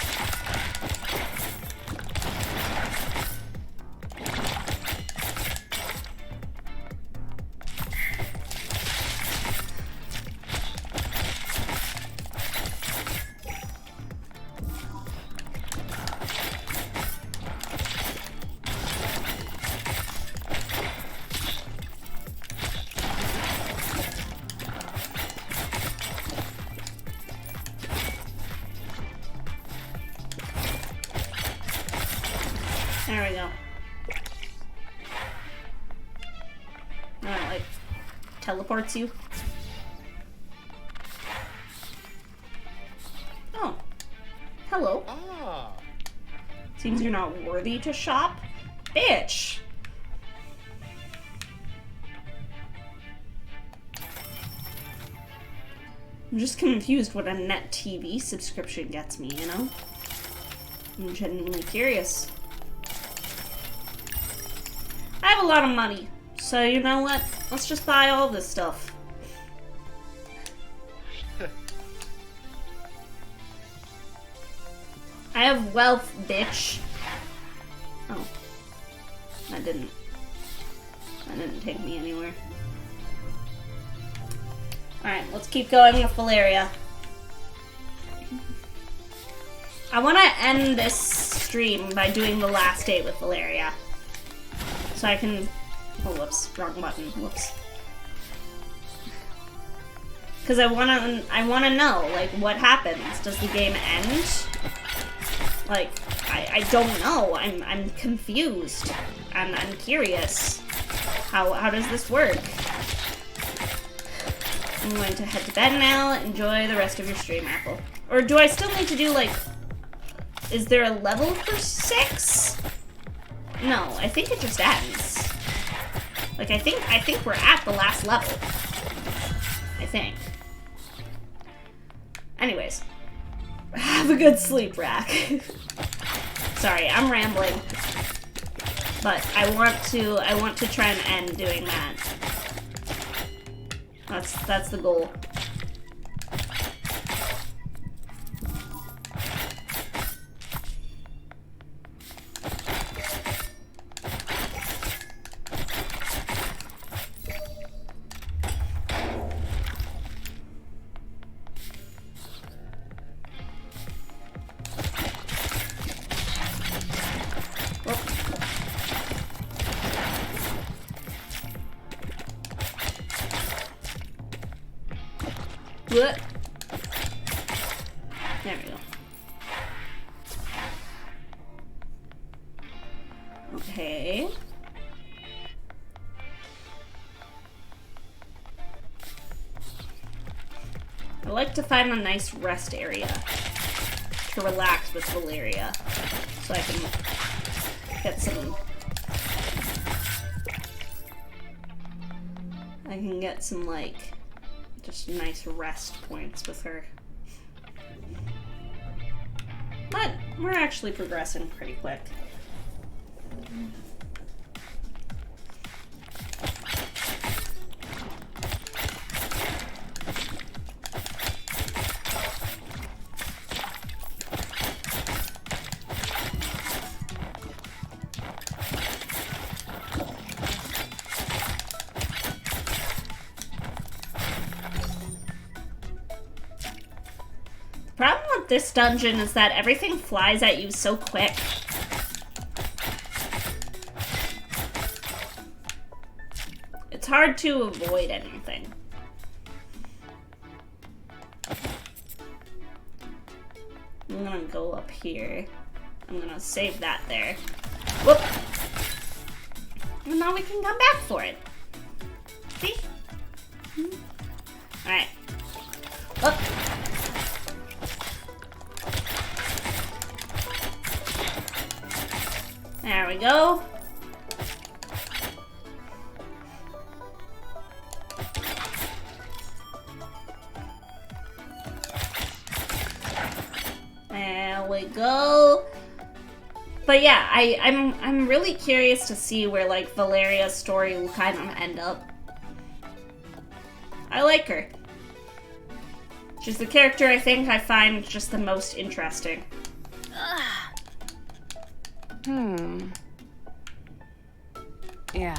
Speaker 1: There we go. Oh, it teleports you. Oh. Hello.
Speaker 4: Ah.
Speaker 1: Seems you're not worthy to shop? Bitch! I'm just confused what a net TV subscription gets me, you know? I'm genuinely curious. I have a lot of money, so you know what? Let's just buy all this stuff. I have wealth, bitch. Oh. That didn't take me anywhere. Alright, let's keep going with Valeria. I want to end this stream by doing the last date with Valeria. So I can... Oh, whoops. Wrong button. Whoops. Because I want to know, like, what happens. Does the game end? Like, I don't know. I'm confused. I'm curious. How does this work? I'm going to head to bed now. Enjoy the rest of your stream, Apple. Or do I still need to do, like... Is there a level for 6? No, I think it just ends. Like, I think we're at the last level. I think. Anyways. Have a good sleep, Rack. Sorry, I'm rambling. But I want to try and end doing that. That's the goal. What? There we go. Okay. I like to find a nice rest area to relax with Valeria, so I can get some. I can get some like. Just nice rest points with her. But we're actually progressing pretty quick. The problem with this dungeon is that everything flies at you so quick. It's hard to avoid anything. I'm gonna go up here. I'm gonna save that there. Whoop! And now we can come back for it. See? Alright. Whoop! There we go. There we go. But yeah, I'm really curious to see where like Valeria's story will kind of end up. I like her. She's the character I think I find just the most interesting.
Speaker 5: Yeah.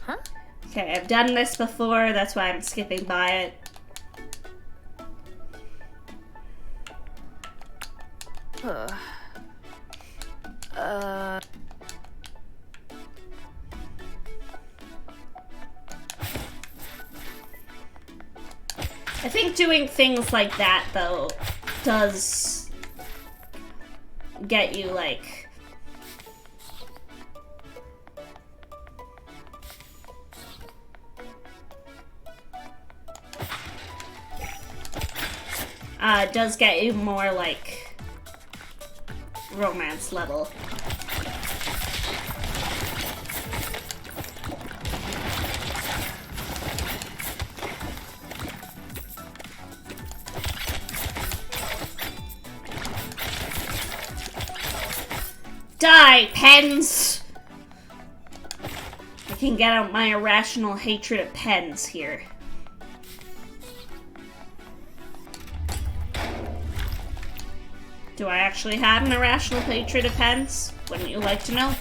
Speaker 2: Huh?
Speaker 1: Okay, I've done this before, that's why I'm skipping by it. I think doing things like that, though, does get you, like... It does get you more, like, romance level. Die, pens! I can get out my irrational hatred of pens here. Do I actually have an irrational hatred of pens? Wouldn't you like to know?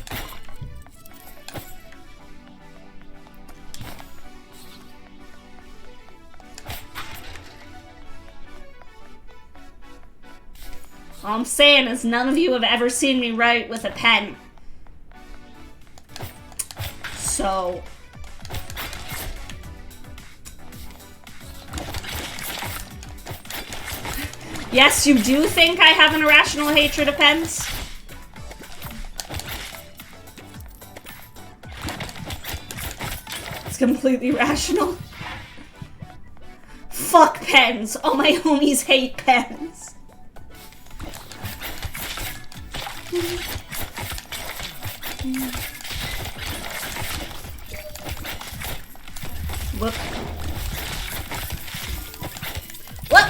Speaker 1: All I'm saying is none of you have ever seen me write with a pen. So... Yes, you do think I have an irrational hatred of pens? It's completely rational. Fuck pens! All my homies hate pens. Whoop. Whoop!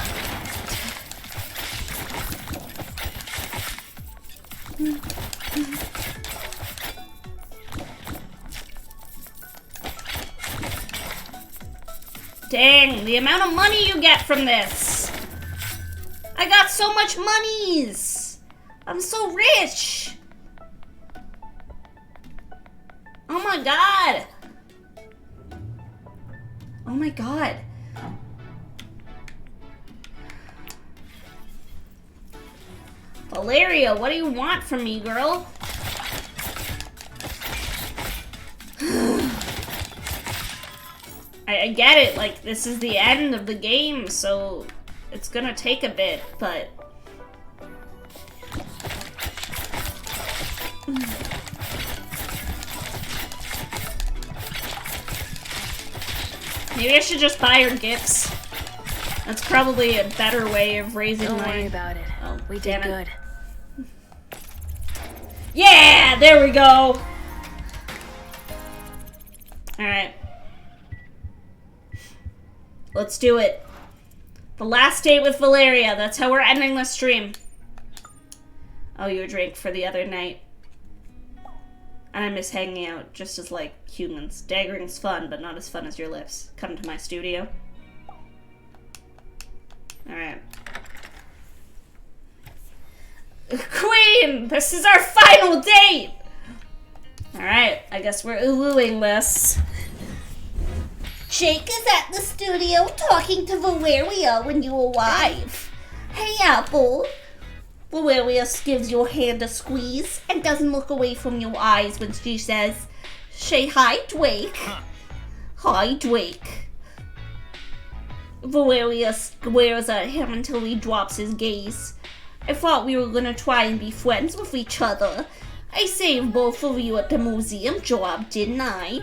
Speaker 1: Dang, the amount of money you get from this. I got so much monies. I'm so rich. Oh my god. Oh my god. Valeria, what do you want from me, girl? I get it, like, this is the end of the game, so it's gonna take a bit, but... Maybe I should just buy her gifts. That's probably a better way of raising
Speaker 2: Don't
Speaker 1: my...
Speaker 2: worry about it.
Speaker 1: Oh,
Speaker 2: We did good.
Speaker 1: Yeah! There we go! Alright. Let's do it. The last date with Valeria. That's how we're ending the stream. Oh, you drank for the other night. And I miss hanging out just as like humans. Daggering's fun, but not as fun as your lips. Come to my studio. Alright. Queen! This is our final date! Alright, I guess we're wooing this. Jake is at the studio talking to Valeria when you arrive. Hey, Apple. Valeria gives your hand a squeeze and doesn't look away from your eyes when she says, "Say hi, Drake." Hi, Drake. Valeria squares at him until he drops his gaze. I thought we were gonna try and be friends with each other. I saved both of you at the museum job, didn't I?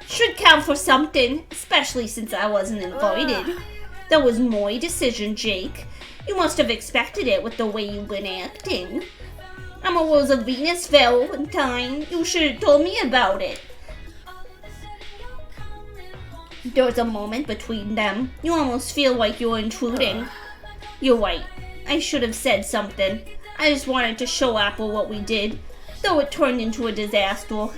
Speaker 1: Should count for something, especially since I wasn't invited. That was my decision, Jake. You must have expected it with the way you've been acting. I'm a Rose of Venus Valentine. You should have told me about it. There's a moment between them. You almost feel like you're intruding. You're right. I should have said something. I just wanted to show Apple what we did, though it turned into a disaster.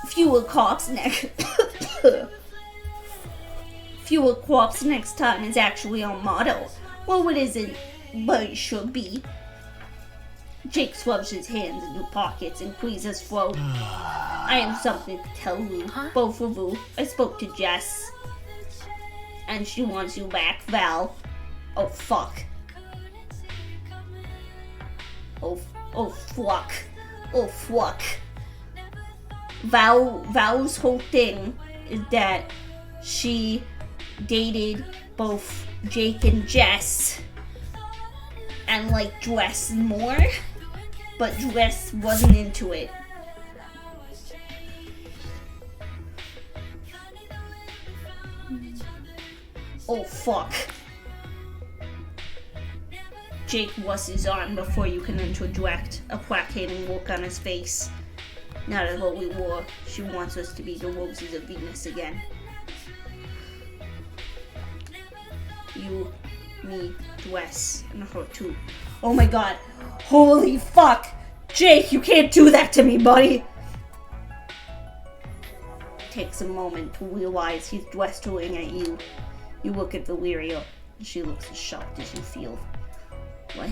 Speaker 1: Fewer cops Fewer cops next time is actually our motto. Well, it isn't, but it should be. Jake swabs his hands into pockets and clears his throat. I have something to tell you, both of you. I spoke to Jess. And she wants you back, Val. Oh, fuck. Oh, fuck. Oh, fuck. Val's whole thing is that she dated both Jake and Jess and like Jess more, but Jess wasn't into it. Oh fuck. Jake wusses on before you can interject, a quack-hating look on his face. Now that what we wore, she wants us to be the roses of Venus again. You, me, Wes, and her too. Oh my god. Holy fuck! Jake, you can't do that to me, buddy! Takes a moment to realize he's gesturing at you. You look at Valeria, and she looks as shocked as you feel. What?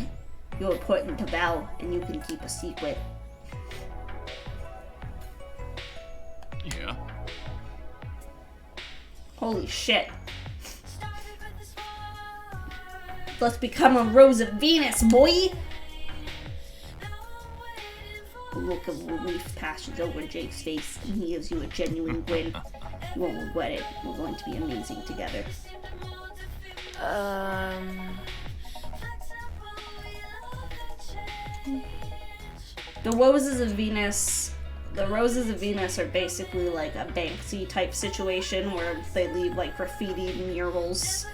Speaker 1: You're important to Val, and you can keep a secret.
Speaker 3: Yeah.
Speaker 1: Holy shit. Let's become a rose of Venus, boy! A look of relief passes over Jake's face, and he gives you a genuine grin. You won't regret it. We're going to be amazing together. The roses of Venus are basically like a Banksy type situation where they leave like graffiti murals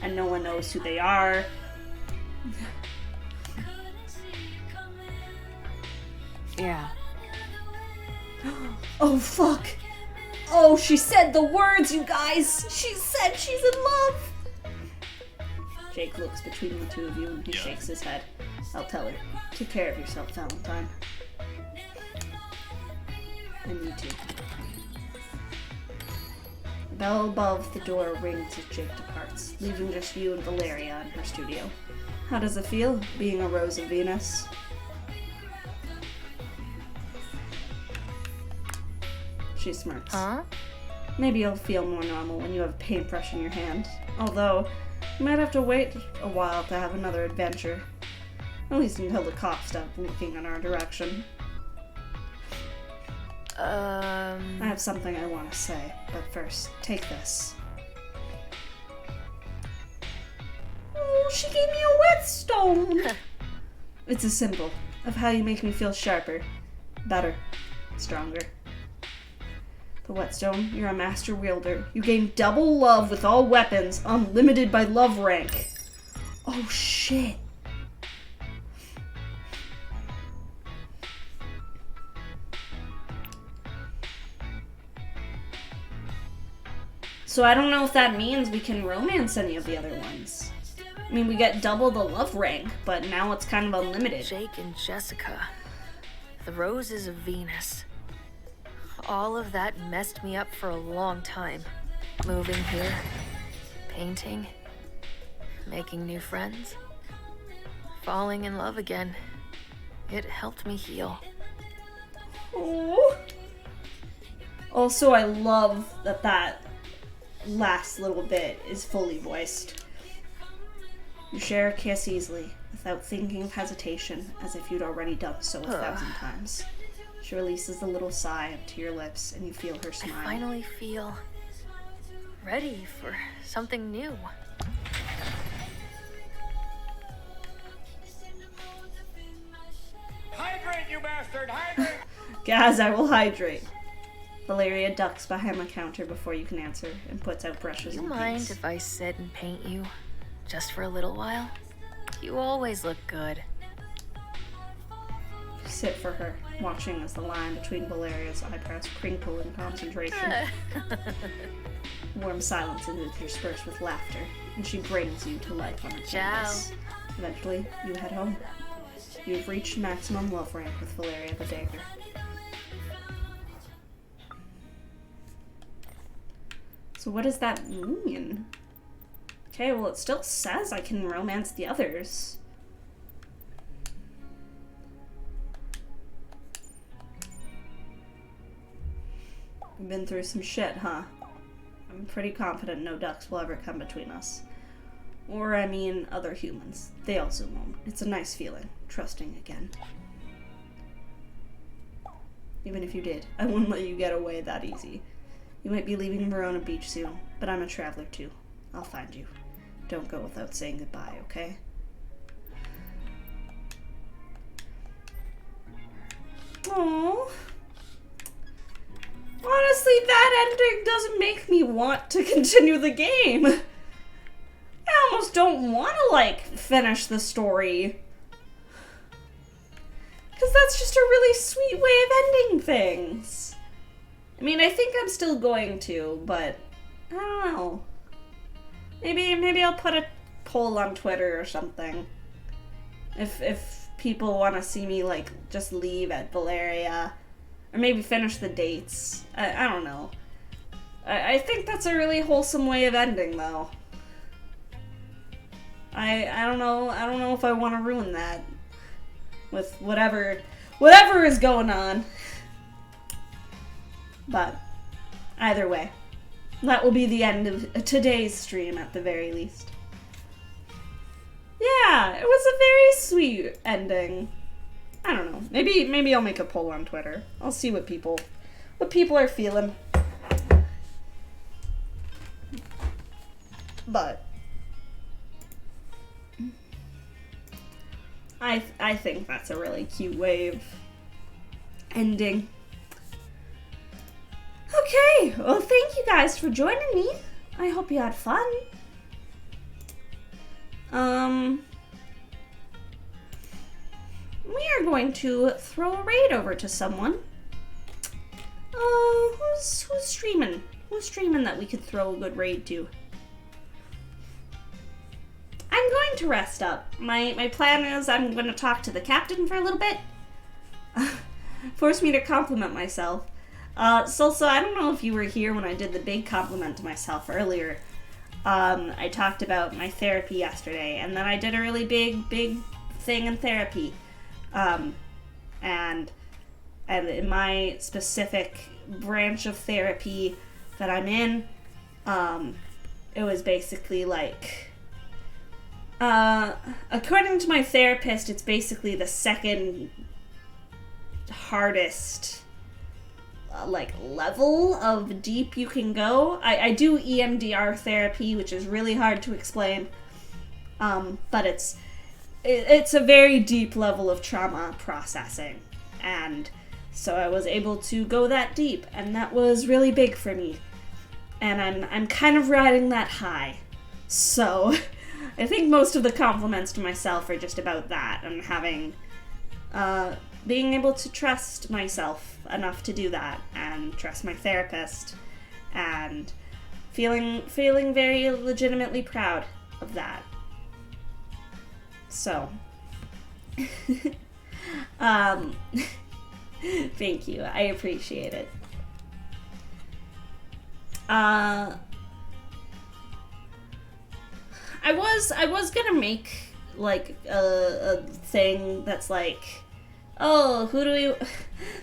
Speaker 1: and no one knows who they are.
Speaker 5: Yeah.
Speaker 1: Oh fuck! Oh, she said the words, you guys! She said she's in love! Jake looks between the two of you and he shakes his head. I'll tell her. Take care of yourself, Valentine. And you too. The bell above the door rings as Jake departs, leaving just you and Valeria in her studio. How does it feel, being a rose of Venus? She smirks.
Speaker 2: Huh?
Speaker 1: Maybe you'll feel more normal when you have a paintbrush in your hand. Although, you might have to wait a while to have another adventure. At least until the cops stop looking in our direction. I have something I want to say, but first, take this. Oh, she gave me a whetstone! It's a symbol of how you make me feel sharper, better, stronger. The whetstone, you're a master wielder. You gain double love with all weapons, unlimited by love rank. Oh shit. So I don't know if that means we can romance any of the other ones. I mean, we get double the love rank, but now it's kind of unlimited.
Speaker 2: Jake and Jessica. The roses of Venus. All of that messed me up for a long time. Moving here, painting, making new friends, falling in love again. It helped me heal.
Speaker 1: Oh. Also, I love that last little bit is fully voiced. You share a kiss easily, without thinking of hesitation, as if you'd already done so 1,000 times. She releases a little sigh to your lips, and you feel her smile.
Speaker 2: I finally feel ready for something new.
Speaker 7: Hydrate, you bastard! Hydrate!
Speaker 1: Gaz, I will hydrate. Valeria ducks behind the counter before you can answer, and puts out brushes
Speaker 2: Do you
Speaker 1: and
Speaker 2: mind
Speaker 1: paints.
Speaker 2: if I sit and paint you? Just for a little while? You always look good.
Speaker 1: You sit for her, watching as the line between Valeria's eyebrows crinkle in concentration. Warm silence is interspersed with laughter, and she brings you to life on her canvas. Eventually, you head home. You have reached maximum love rank with Valeria the Dagger. So what does that mean? Okay, well it still says I can romance the others. We've been through some shit, huh? I'm pretty confident no ducks will ever come between us. Or, I mean, other humans. They also won't. It's a nice feeling, trusting again. Even if you did, I wouldn't let you get away that easy. You might be leaving Verona Beach soon, But I'm a traveler too. I'll find you. Don't go without saying goodbye, okay? Aww. Honestly, that ending doesn't make me want to continue the game. I almost don't want to, like, finish the story. Because that's just a really sweet way of ending things. I mean, I think I'm still going to, but I don't know. Maybe I'll put a poll on Twitter or something. If people want to see me, like, just leave at Valeria. Or maybe finish the dates. I don't know. I think that's a really wholesome way of ending, though. I don't know if I want to ruin that with whatever is going on. But either way, that will be the end of today's stream at the very least. Yeah, it was a very sweet ending. I don't know. Maybe I'll make a poll on Twitter. I'll see what people are feeling. But I think that's a really cute way of ending. Okay, well, thank you guys for joining me. I hope you had fun. We are going to throw a raid over to someone. Who's streaming? Who's streaming that we could throw a good raid to? I'm going to rest up. My plan is I'm going to talk to the captain for a little bit. Force me to compliment myself. So I don't know if you were here when I did the big compliment to myself earlier. I talked about my therapy yesterday, and then I did a really big thing in therapy. And in my specific branch of therapy that I'm in, it was basically like, according to my therapist, it's basically the second hardest level of deep you can go. I do EMDR therapy, which is really hard to explain, but it's a very deep level of trauma processing, and so I was able to go that deep, and that was really big for me, and I'm kind of riding that high. So I think most of the compliments to myself are just about that, and having being able to trust myself enough to do that, and trust my therapist, and feeling very legitimately proud of that. So, thank you. I appreciate it. I was gonna make like a thing that's like, oh, who do we...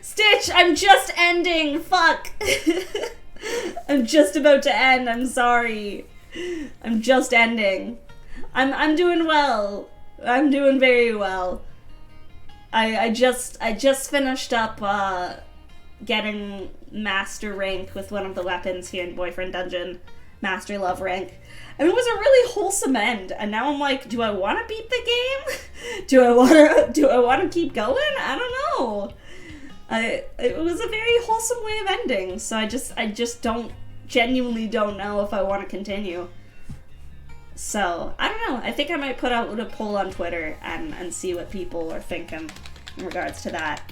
Speaker 1: Stitch, I'm just ending! Fuck! I'm just about to end, I'm sorry. I'm just ending. I'm doing well. I'm doing very well. I just finished up getting master rank with one of the weapons here in Boyfriend Dungeon. Master love rank. And it was a really wholesome end. And now I'm like, do I want to beat the game? Do I want to keep going? I don't know. It was a very wholesome way of ending. So I just genuinely don't know if I want to continue. So, I don't know. I think I might put out a poll on Twitter and see what people are thinking in regards to that.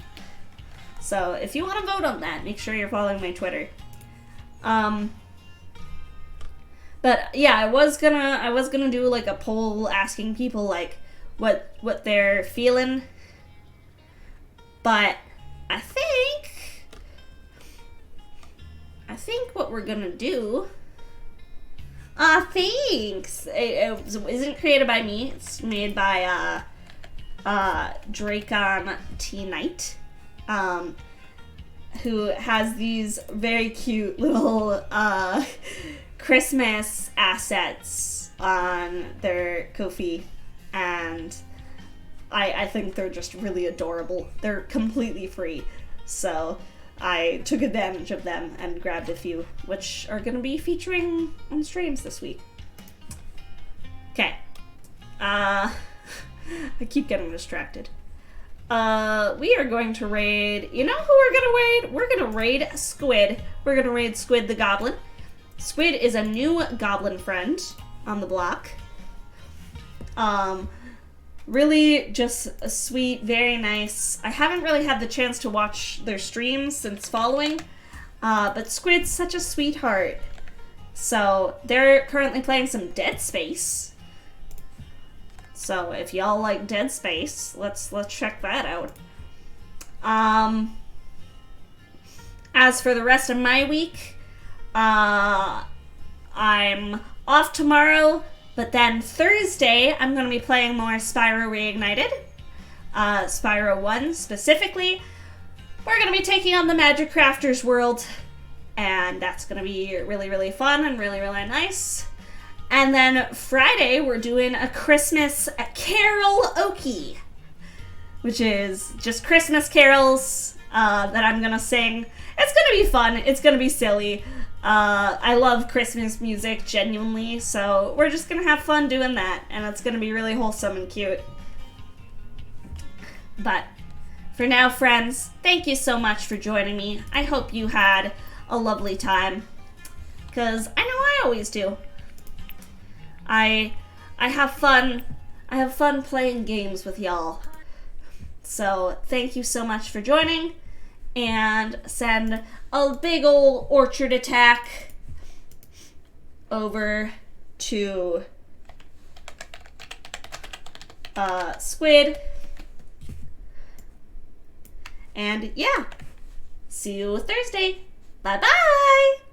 Speaker 1: So, if you want to vote on that, make sure you're following my Twitter. But yeah, I was gonna do like a poll asking people like what they're feeling. But I think what we're gonna do. Thanks. It isn't created by me. It's made by Dracon T Knight, who has these very cute little Christmas assets on their Ko-fi, and I think they're just really adorable. They're completely free, so I took advantage of them and grabbed a few, which are going to be featuring on streams this week. Okay. I keep getting distracted. We are going to raid... You know who we're going to raid? We're going to raid Squid. We're going to raid Squid the Goblin. Squid is a new goblin friend on the block. Really just a sweet, very nice. I haven't really had the chance to watch their streams since following, but Squid's such a sweetheart. So they're currently playing some Dead Space. So if y'all like Dead Space, let's check that out. As for the rest of my week, I'm off tomorrow. But then Thursday, I'm going to be playing more Spyro Reignited. Spyro 1 specifically. We're going to be taking on the Magic Crafters world. And that's going to be really, really fun and really, really nice. And then Friday, we're doing a Christmas karaoke. Which is just Christmas carols that I'm going to sing. It's going to be fun. It's going to be silly. I love Christmas music, genuinely, so we're just gonna have fun doing that, and it's gonna be really wholesome and cute. But, for now, friends, thank you so much for joining me. I hope you had a lovely time, because I know I always do. I have fun playing games with y'all. So, thank you so much for joining. And send a big ol' orchard attack over to Squid. And yeah, see you Thursday. Bye-bye!